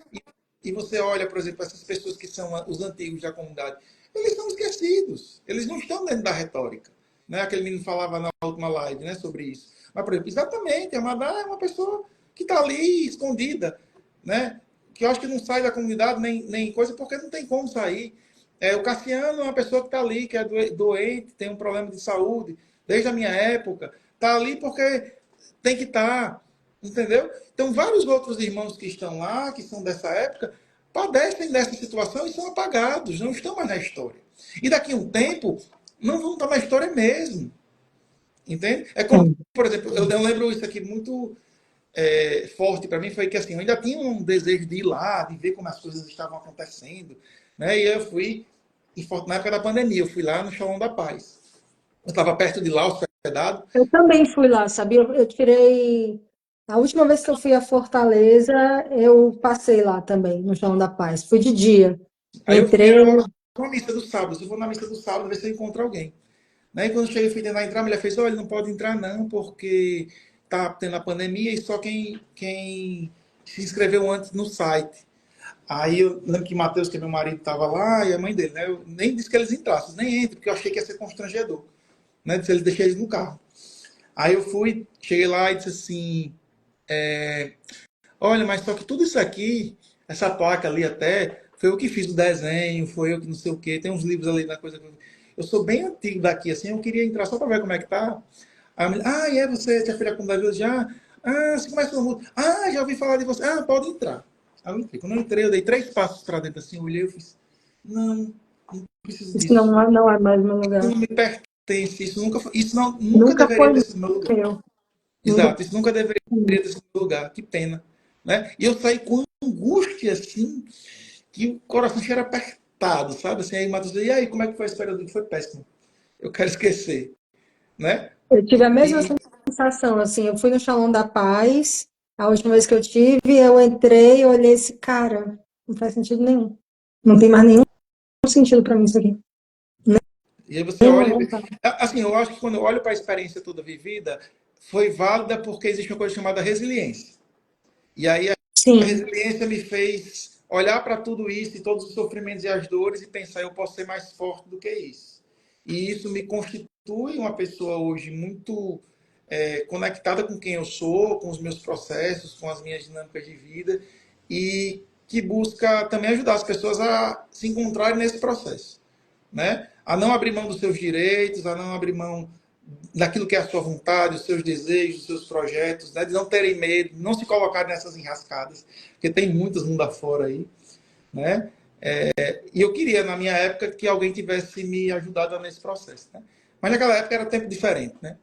e você olha, por exemplo, essas pessoas que são os antigos da comunidade, eles estão esquecidos. Eles não estão dentro da retórica. Né? Aquele menino falava na última live, né, sobre isso. Mas, por exemplo, exatamente, a Madá é uma pessoa que está ali escondida, né? Que eu acho que não sai da comunidade nem coisa, porque não tem como sair. O Cassiano é uma pessoa que está ali, que é doente, tem um problema de saúde, desde a minha época. Está ali porque tem que estar, entendeu? Então, vários outros irmãos que estão lá, que são dessa época, padecem dessa situação e são apagados, não estão mais na história. E daqui a um tempo, não vão estar na história mesmo. Entende? É como, por exemplo, eu lembro isso aqui muito forte para mim, foi que assim, eu ainda tinha um desejo de ir lá, de ver como as coisas estavam acontecendo. Né? E eu fui, na época da pandemia, eu fui lá no Shalom da Paz. Eu estava perto de lá, hospedado. Eu também fui lá, sabia? Eu tirei. A última vez que eu fui a Fortaleza, eu passei lá também, no João da Paz. Fui de dia. Aí eu fui, Entrei. era uma missa do sábado. Se eu vou na missa do sábado, ver se eu encontro alguém. Né? E quando eu cheguei, fui tentar entrar, a mulher fez, olha, não pode entrar não, porque tá tendo a pandemia e só quem se inscreveu antes no site. Aí eu lembro que Matheus, que é meu marido, estava lá, e a mãe dele, né? Eu nem disse que eles entrassem, nem entre, porque eu achei que ia ser constrangedor. Né? Disse, eles deixei eles no carro. Aí eu fui, cheguei lá e disse assim, olha, mas só que tudo isso aqui, essa placa ali até, foi eu que fiz o desenho, foi eu que não sei o quê, tem uns livros ali na coisa. Eu sou bem antigo daqui, assim, eu queria entrar só para ver como é que tá. Aí a mulher, e é você, tia filha com Davi? Já? Você começa no mundo. Já ouvi falar de você. Pode entrar. Aí eu entrei. Quando eu entrei, eu dei 3 passos para dentro, assim, eu olhei e fiz, não, não preciso Isso não, disso. não é mais meu Isso lugar. não me pertence, isso nunca Nunca deveria foi ter sido meu lugar. meu. Nunca Exato, isso nunca deveria ter sido meu lugar, que pena. Né? E eu saí com angústia, assim, que o coração cheira apertado, sabe? Assim, aí Matheus disse, e aí, como é que foi a espera do? Foi péssimo. Eu quero esquecer, né? Eu tive a mesma E sensação, assim, eu fui no Shalom da Paz, a última vez que eu tive, eu entrei e olhei esse cara, não faz sentido nenhum. Não tem mais nenhum sentido para mim isso aqui. E aí você Nenhuma olha. vontade. Assim, eu acho que quando eu olho para a experiência toda vivida, foi válida porque existe uma coisa chamada resiliência. E aí a Sim, resiliência me fez olhar para tudo isso e todos os sofrimentos e as dores e pensar, eu posso ser mais forte do que isso. E isso me constitui uma pessoa hoje muito conectada com quem eu sou, com os meus processos, com as minhas dinâmicas de vida e que busca também ajudar as pessoas a se encontrarem nesse processo, né? A não abrir mão dos seus direitos, a não abrir mão daquilo que é a sua vontade, os seus desejos, os seus projetos, né? De não terem medo, não se colocarem nessas enrascadas, porque tem muitas mundo afora aí, né? E eu queria, na minha época, que alguém tivesse me ajudado nesse processo, né? Mas naquela época era tempo diferente, né?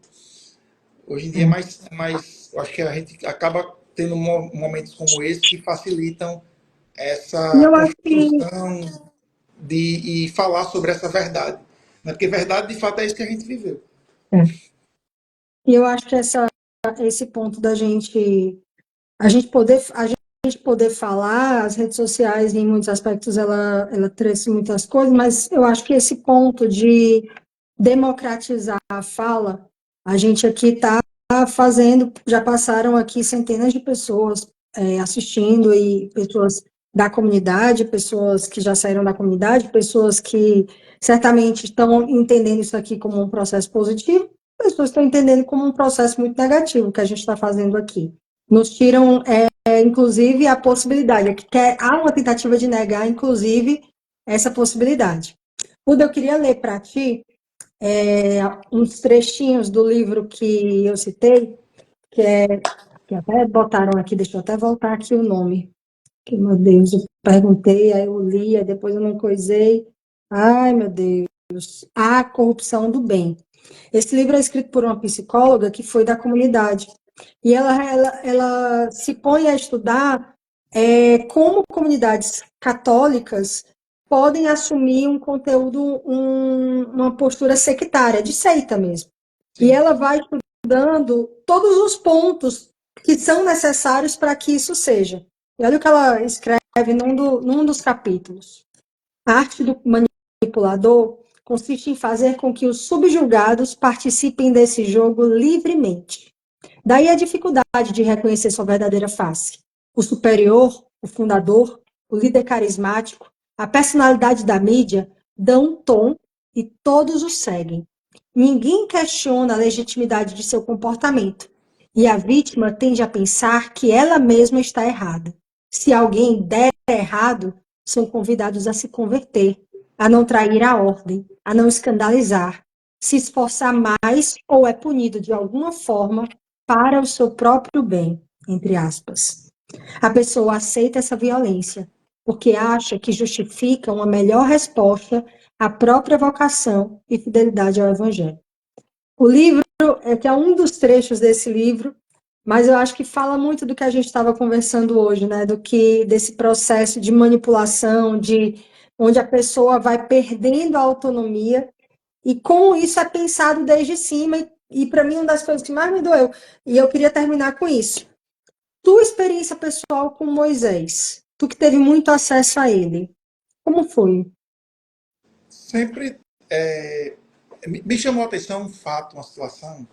Hoje em dia é mais eu acho que a gente acaba tendo momentos como esse que facilitam e essa eu acho que construção e falar sobre essa verdade. Né? Porque verdade, de fato, é isso que a gente viveu. e eu acho que esse ponto da gente a gente poder falar, as redes sociais em muitos aspectos ela trouxe muitas coisas, mas eu acho que esse ponto de democratizar a fala, a gente aqui está fazendo, já passaram aqui centenas de pessoas assistindo, e pessoas da comunidade, pessoas que já saíram da comunidade, pessoas que certamente estão entendendo isso aqui como um processo positivo, pessoas que estão entendendo como um processo muito negativo que a gente está fazendo aqui. Nos tiram, inclusive, a possibilidade, há uma tentativa de negar, inclusive, essa possibilidade. Buda, eu queria ler para ti uns trechinhos do livro que eu citei, que até botaram aqui, deixa eu até voltar aqui o nome, que, meu Deus, eu perguntei, aí eu li, aí depois eu não coisei. Ai, meu Deus. A Corrupção do Bem. Esse livro é escrito por uma psicóloga que foi da comunidade. E ela se põe a estudar como comunidades católicas podem assumir um conteúdo, uma postura sectária, de seita mesmo. E Sim. ela vai estudando todos os pontos que são necessários para que isso seja. E olha o que ela escreve num dos capítulos. A arte do manipulador consiste em fazer com que os subjugados participem desse jogo livremente. Daí a dificuldade de reconhecer sua verdadeira face. O superior, o fundador, o líder carismático, a personalidade da mídia dão um tom e todos o seguem. Ninguém questiona a legitimidade de seu comportamento. E a vítima tende a pensar que ela mesma está errada. Se alguém der errado, são convidados a se converter, a não trair a ordem, a não escandalizar, se esforçar mais ou é punido de alguma forma para o seu próprio bem, entre aspas. A pessoa aceita essa violência porque acha que justifica uma melhor resposta à própria vocação e fidelidade ao Evangelho. O livro, que é um dos trechos desse livro, mas eu acho que fala muito do que a gente estava conversando hoje, né? Desse processo de manipulação, onde a pessoa vai perdendo a autonomia, e como isso é pensado desde cima, e para mim uma das coisas que mais me doeu, e eu queria terminar com isso. Tua experiência pessoal com Moisés, tu que teve muito acesso a ele, como foi? Sempre me chamou a atenção um fato, uma situação.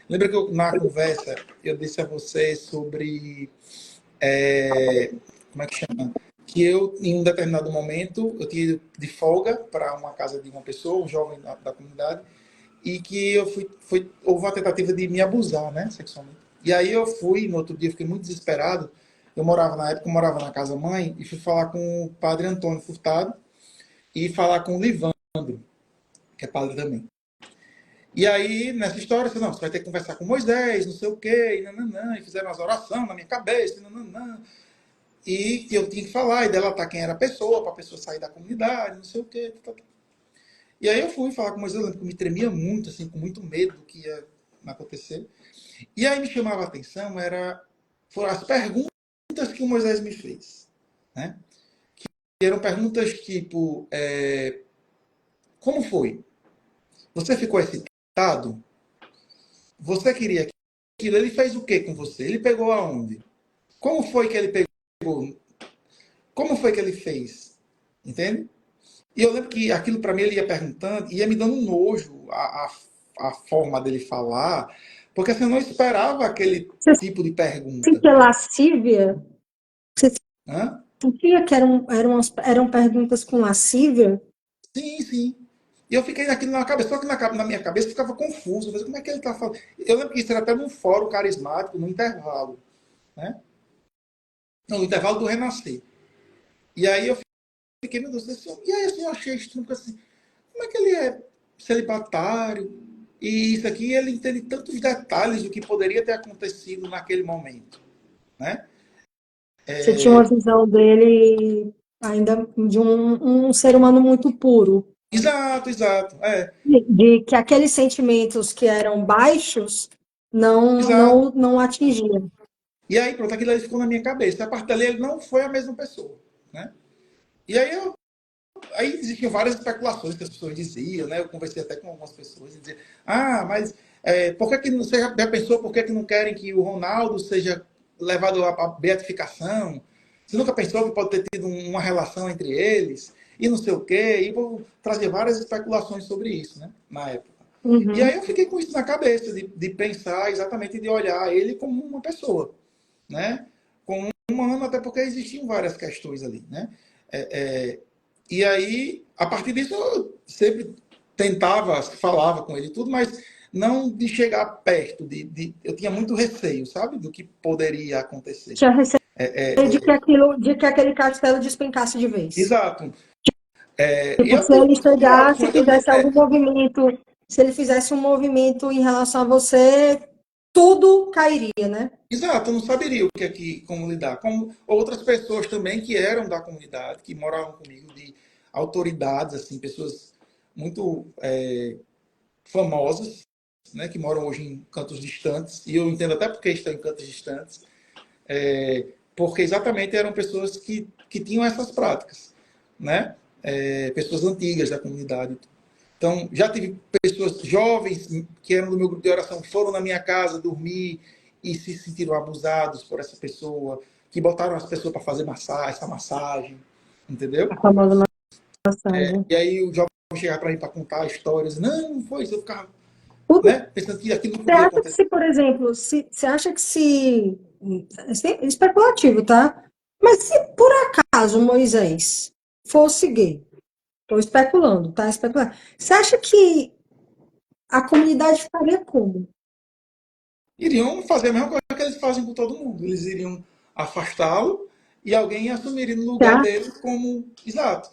Lembra que na conversa eu disse a você sobre como é que chama? Que eu, em um determinado momento, eu tinha ido de folga para uma casa de uma pessoa, um jovem da comunidade, e que houve uma tentativa de me abusar, né, sexualmente. E aí eu fui, no outro dia, fiquei muito desesperado. Na época, eu morava na casa mãe, e fui falar com o padre Antônio Furtado e falar com o Livandro, que é padre também. E aí, nessa história, eu disse, não, você vai ter que conversar com Moisés, não sei o quê, e nananã, e fizeram umas orações na minha cabeça, e nananã. E eu tinha que falar e delatar quem era a pessoa, para a pessoa sair da comunidade, não sei o quê. Tá, tá. E aí eu fui falar com Moisés, eu lembro que eu me tremia muito, assim, com muito medo do que ia acontecer. E aí me chamava a atenção, foram as perguntas que o Moisés me fez. Né? Que eram perguntas tipo, como foi? Você ficou excitado? Você queria aquilo? Ele fez o que com você? Ele pegou aonde? Como foi que ele pegou? Como foi que ele fez? Entende? E eu lembro que aquilo para mim ele ia perguntando, ia me dando nojo a forma dele falar, porque assim, eu não esperava aquele Você tipo de pergunta. sentia lascívia? Você Hã? sentia que eram perguntas com lascívia? Sim, sim. E eu fiquei naquilo na cabeça, só que na minha cabeça ficava confuso. Mas como é que ele está falando? Eu lembro que isso era até num fórum carismático, no intervalo. Né? Não, no intervalo do Renascer. E aí eu fiquei, meu Deus, e aí assim, eu achei estranho, porque assim, como é que ele é celibatário? E isso aqui, ele entende tantos detalhes do que poderia ter acontecido naquele momento. Né? Você tinha uma visão dele ainda de um ser humano muito puro, Exato, exato. de que aqueles sentimentos que eram baixos Exato. não atingiam. E aí, pronto, aquilo ali ficou na minha cabeça. A partir dali, ele não foi a mesma pessoa. Né? E aí existiam várias especulações que as pessoas diziam, né? Eu conversei até com algumas pessoas e diziam, mas por que você já pensou por que não querem que o Ronaldo seja levado à beatificação? Você nunca pensou que pode ter tido uma relação entre eles? E não sei o quê. E vou trazer várias especulações sobre isso, né? Na época. E aí Uhum. eu fiquei com isso na cabeça, de pensar exatamente, de olhar ele como uma pessoa, né? Como um humano, até porque existiam várias questões ali, né? É, é, e aí, a partir disso, eu sempre tentava, falava com ele e tudo, mas não de chegar perto, eu tinha muito receio, sabe? Do que poderia acontecer. Tinha receio É, de que aquilo, de que aquele castelo despencasse de vez. exato. E Tipo, eu se tive ele muito cuidado com chegasse e ele. fizesse algum movimento, se ele fizesse um movimento em relação a você, tudo cairia, né? Exato, eu não saberia o que é que, como lidar. Como outras pessoas também que eram da comunidade, que moravam comigo, de autoridades, assim, pessoas muito famosas, né, que moram hoje em cantos distantes, e eu entendo até porque estão em cantos distantes, porque exatamente eram pessoas que tinham essas práticas, né? Pessoas antigas da comunidade. Então, já tive pessoas jovens que eram do meu grupo de oração, foram na minha casa dormir e se sentiram abusados por essa pessoa, que botaram as pessoas para fazer massagem, essa massagem, A entendeu? famosa massagem. E aí o jovem chegava para mim para contar histórias, não foi isso, eu ficava, Tudo. né, pensando que aquilo não Você podia acha que acontecer. se, por exemplo, se você acha que se especulativo, tá? Mas se por acaso Moisés fosse gay, estou especulando, tá? Especulando. Você acha que a comunidade faria como? Iriam fazer a mesma coisa que eles fazem com todo mundo. Eles iriam afastá-lo e alguém assumiria no lugar Tá? dele como exato.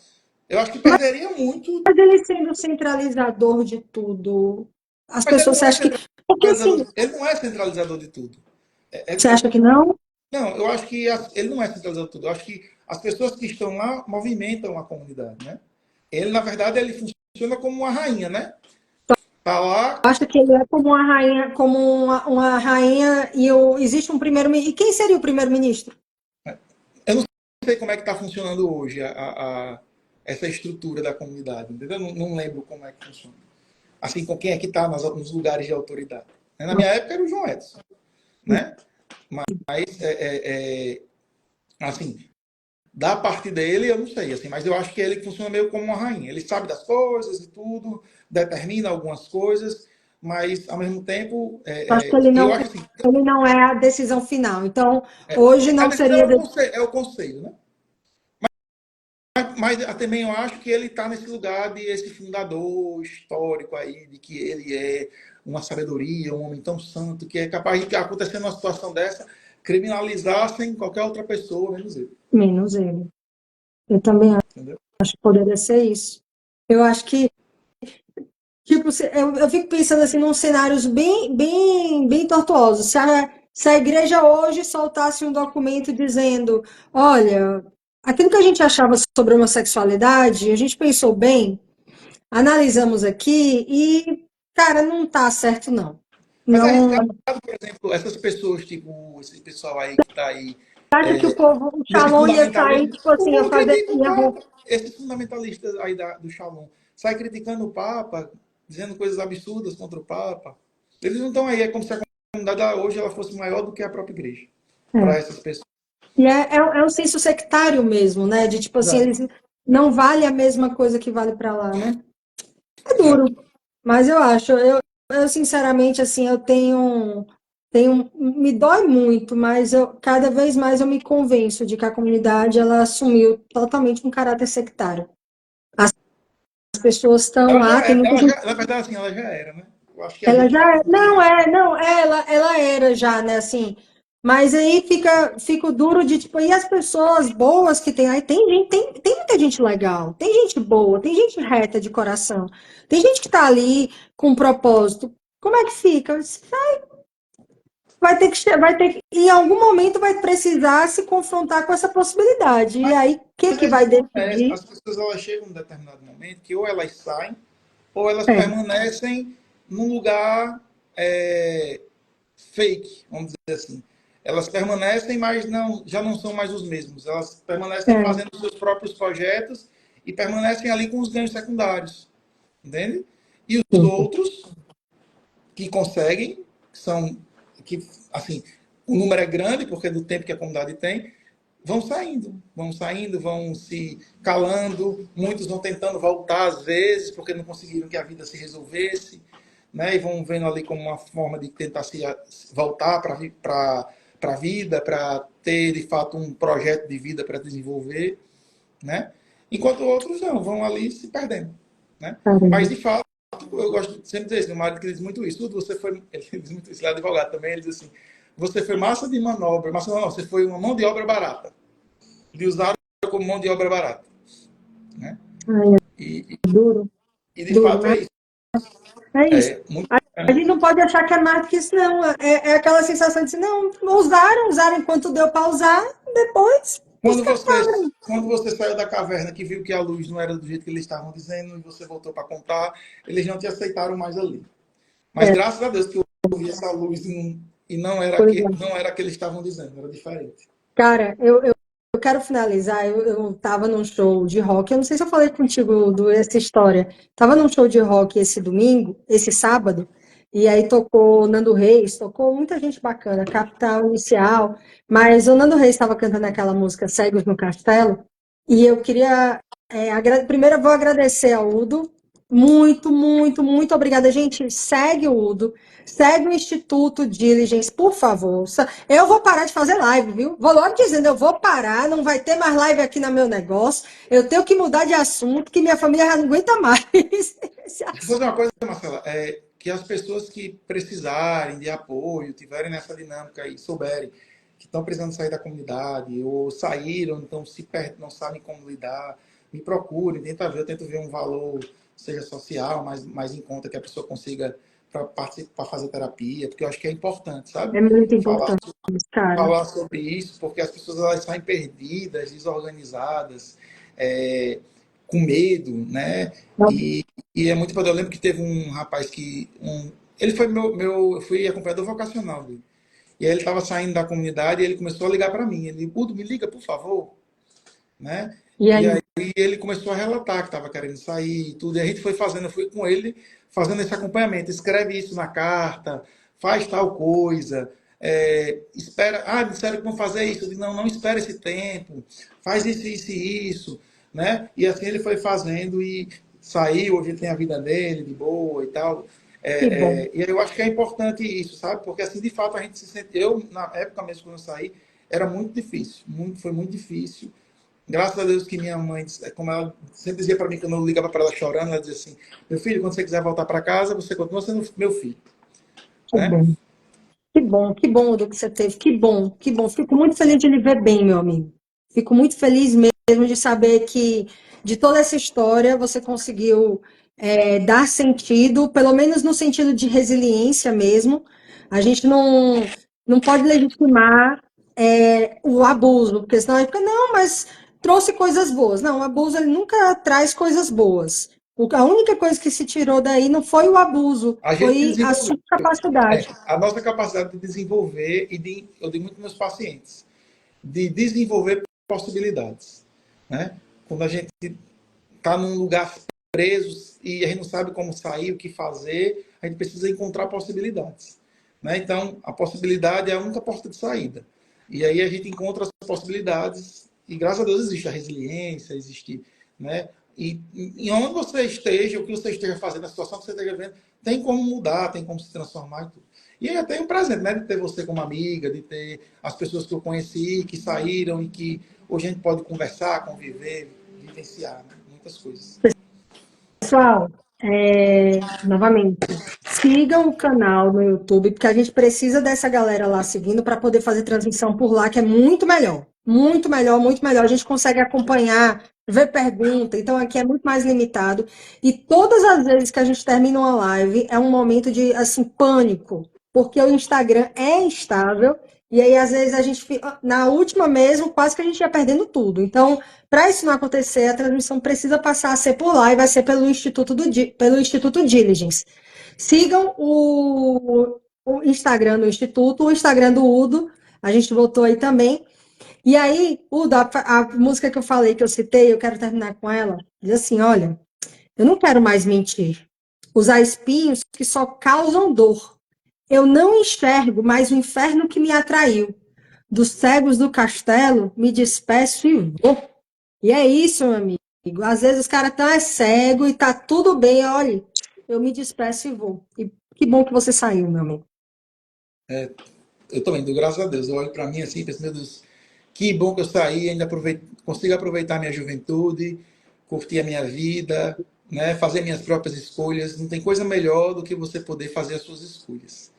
Eu acho que perderia muito, Mas ele sendo o centralizador de tudo, as mas ele pessoas, não você é acha que. Porque assim, centralizador, ele não é centralizador de tudo. você acha que não? Não, eu acho que ele não é centralizador de tudo. Eu acho que as pessoas que estão lá movimentam a comunidade, né? Ele, na verdade, ele funciona como uma rainha, né? Tá lá, Acha que ele é como uma rainha, como uma rainha e existe um primeiro-ministro. E quem seria o primeiro-ministro? eu não sei como é que está funcionando hoje essa estrutura da comunidade, entendeu? Não lembro como é que funciona. Assim, com quem é que está nos lugares de autoridade. Na minha época era o João Edson, né? Mas, assim, da parte dele, eu não sei, assim, mas eu acho que ele funciona meio como uma rainha. Ele sabe das coisas e tudo, determina algumas coisas, mas, ao mesmo tempo, Eu acho que eu acho assim, ele não é a decisão final. Então, hoje a não decisão seria. é o conselho, né? Mas também eu acho que ele está nesse lugar de esse fundador histórico aí, de que ele é uma sabedoria, um homem tão santo, que é capaz de acontecer uma situação dessa, criminalizassem qualquer outra pessoa, menos ele. Menos ele. Eu também Entendeu? acho que poderia ser isso. Eu acho que, tipo, eu fico pensando assim, num cenários bem tortuosos. Se a igreja hoje soltasse um documento dizendo, olha, aquilo que a gente achava sobre homossexualidade, a gente pensou bem, analisamos aqui e, cara, não tá certo, não. Mas é Não. arriscado, por exemplo, essas pessoas, tipo, esse pessoal aí que está aí, Acha que o povo, o nesse Shalom ia sair, fundamentalismo, tipo o assim, ia mundo fazer, critica o Papa. Esses fundamentalistas aí do Shalom saem criticando o Papa, dizendo coisas absurdas contra o Papa. Eles não estão aí, é como se a comunidade hoje ela fosse maior do que a própria igreja, para é. essas pessoas. E é um senso sectário mesmo, né? De tipo assim, Exato, eles não vale a mesma coisa que vale para lá, né? É exato. duro, mas eu acho, eu sinceramente assim, me dói muito, mas cada vez mais eu me convenço de que a comunidade ela assumiu totalmente um caráter sectário. As pessoas estão lá, tem muita gente. Na verdade, assim, ela já era, né? Eu acho que a Ela gente já, que confunde não isso. é, não, ela era já, né, assim, mas aí fica o duro de, tipo, e as pessoas boas que tem aí, tem muita gente legal, tem gente boa, tem gente reta de coração, tem gente que tá ali com um propósito, como é que fica? Em algum momento vai precisar se confrontar com essa possibilidade, e aí, o que Mas que é isso vai que acontece. decidir? As pessoas elas chegam em um determinado momento que ou elas saem ou elas É, permanecem num lugar fake, vamos dizer assim. Elas permanecem, mas não, já não são mais os mesmos. Elas permanecem é, fazendo seus próprios projetos e permanecem ali com os ganhos secundários, entende? E os sim, outros que conseguem, que são que assim, o número é grande porque do tempo que a comunidade tem, vão saindo, vão se calando, muitos vão tentando voltar às vezes porque não conseguiram que a vida se resolvesse, né? E vão vendo ali como uma forma de tentar se voltar para a vida, para ter de fato um projeto de vida para desenvolver, né? Enquanto outros não, vão ali se perdendo, né? Mas Caramba. de fato, eu gosto de sempre dizer isso, meu marido que diz muito isso, tudo você foi, ele diz muito isso, ele é advogado também, ele diz assim, você foi massa de manobra, massa não, você foi uma mão de obra barata, de usar como mão de obra barata, né? Ai, é E, duro, e de duro, fato né? é isso, É isso. é muito, A gente não pode achar que é mais do que isso, não. É aquela sensação de, não, usaram enquanto deu para usar, depois Quando você, descartaram. quando você saiu da caverna, que viu que a luz não era do jeito que eles estavam dizendo, e você voltou para contar, eles não te aceitaram mais ali. Mas É, graças a Deus que eu vi essa luz e não era, pois é. não era que eles estavam dizendo, era diferente. Cara, eu quero finalizar. Eu tava num show de rock. Eu não sei se eu falei contigo essa história. Tava num show de rock esse domingo, esse sábado, e aí tocou Nando Reis, tocou muita gente bacana, Capital Inicial, mas o Nando Reis estava cantando aquela música Cegos no Castelo, e eu queria. Primeiro eu vou agradecer ao Udo. Muito, muito, muito obrigada, gente. Segue o Udo, segue o Instituto Diligence, por favor. Eu vou parar de fazer live, viu? Vou logo dizendo, eu vou parar, não vai ter mais live aqui no meu negócio. Eu tenho que mudar de assunto, que minha família já não aguenta mais esse Deixa eu fazer assunto. uma coisa, Marcela, é que as pessoas que precisarem de apoio, tiverem nessa dinâmica e souberem que estão precisando sair da comunidade, ou saíram, então se perdem, não sabem como lidar, me procurem, eu tento ver um valor, seja social, mais em conta que a pessoa consiga para fazer terapia, porque eu acho que é importante, sabe? É muito Falar importante, cara. falar sobre isso, porque as pessoas elas saem perdidas, desorganizadas, é, com medo, né? E, e é muito importante. Eu lembro que teve um rapaz ele foi eu fui acompanhador vocacional dele. E aí ele estava saindo da comunidade e ele começou a ligar para mim. Ele, Udo, me liga, por favor, né? E E aí? aí ele começou a relatar que estava querendo sair e tudo. E a gente foi fazendo, eu fui com ele fazendo esse acompanhamento. Escreve isso na carta, faz tal coisa, espera. Ah, disseram que vão fazer isso. Eu disse, não, não espera esse tempo, faz isso, isso e isso, né? E assim ele foi fazendo e saiu. Hoje ele tem a vida dele de boa e tal. Que bom. E eu acho que é importante isso, sabe? Porque assim, de fato, a gente se sente. Eu, na época mesmo, quando eu saí, era muito difícil. Foi muito difícil. Graças a Deus que minha mãe, como ela sempre dizia para mim, quando eu ligava para ela chorando, ela dizia assim: meu filho, quando você quiser voltar para casa, você continua sendo meu filho, Que né? bom. Que bom, Udo, que você teve. Que bom, que bom. Fico muito feliz de lhe ver bem, meu amigo. Fico muito feliz mesmo de saber que de toda essa história você conseguiu dar sentido, pelo menos no sentido de resiliência mesmo. A gente não pode legitimar o abuso, porque senão a gente fica, não, mas trouxe coisas boas. Não, o abuso ele nunca traz coisas boas. A única coisa que se tirou daí não foi o abuso, A gente foi a desenvolveu sua capacidade. a nossa capacidade de desenvolver eu digo muito para meus pacientes, de desenvolver possibilidades, né? Quando a gente está num lugar preso e a gente não sabe como sair, o que fazer, a gente precisa encontrar possibilidades, né? Então, a possibilidade é a única porta de saída. E aí a gente encontra as possibilidades e graças a Deus existe a resiliência, existe, né? E onde você esteja, o que você esteja fazendo, a situação que você esteja vivendo, tem como mudar, tem como se transformar e tudo. E aí eu tenho um presente, né? De ter você como amiga, de ter as pessoas que eu conheci, que saíram e que hoje a gente pode conversar, conviver, vivenciar, né? Muitas coisas. Pessoal, novamente, sigam o canal no YouTube, porque a gente precisa dessa galera lá seguindo para poder fazer transmissão por lá, que é muito melhor. Muito melhor, muito melhor. A gente consegue acompanhar, ver pergunta, então aqui é muito mais limitado. E todas as vezes que a gente termina uma live, é um momento de, assim, pânico, porque o Instagram é instável, e aí às vezes a gente fica, na última mesmo, quase que a gente ia perdendo tudo. Então, para isso não acontecer, a transmissão precisa passar a ser por lá e vai ser pelo Instituto Diligence. Sigam o Instagram do Instituto, o Instagram do Udo, a gente voltou aí também. E aí, Udo, a música que eu falei, que eu citei, eu quero terminar com ela, diz assim, olha, eu não quero mais mentir, usar espinhos que só causam dor. Eu não enxergo mais o inferno que me atraiu. Dos cegos do castelo, me despeço e vou. E é isso, meu amigo. Às vezes os caras estão cego e tá tudo bem, olha. eu me despeço e vou. E que bom que você saiu, meu amigo. Eu também dou graças a Deus. Eu olho para mim assim e penso, meu Deus, que bom que eu saí, ainda consigo aproveitar minha juventude, curtir a minha vida, né, fazer minhas próprias escolhas. Não tem coisa melhor do que você poder fazer as suas escolhas,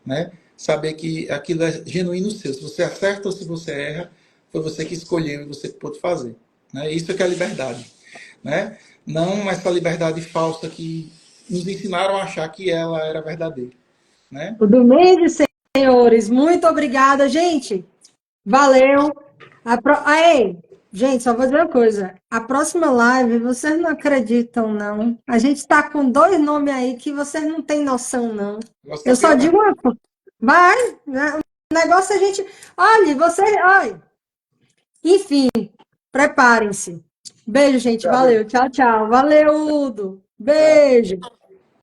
né? Saber que aquilo é genuíno seu. Se você acerta ou se você erra, foi você que escolheu e você que pôde fazer, né? Isso é que é a liberdade, né? Não essa liberdade falsa que nos ensinaram a achar que ela era verdadeira, né? Tudo bem, senhores? Muito obrigada, gente. Valeu. Ei, gente, só vou dizer uma coisa. A próxima live, vocês não acreditam, não. A gente está com dois nomes aí que vocês não têm noção, não. O negócio Eu tá só digo piorando. uma coisa. Vai, né? O negócio é a gente. Olha, você. Olha. Enfim, preparem-se. Beijo, gente. Tá, Valeu. Tchau, tchau. Valeu, Udo. tá. Beijo.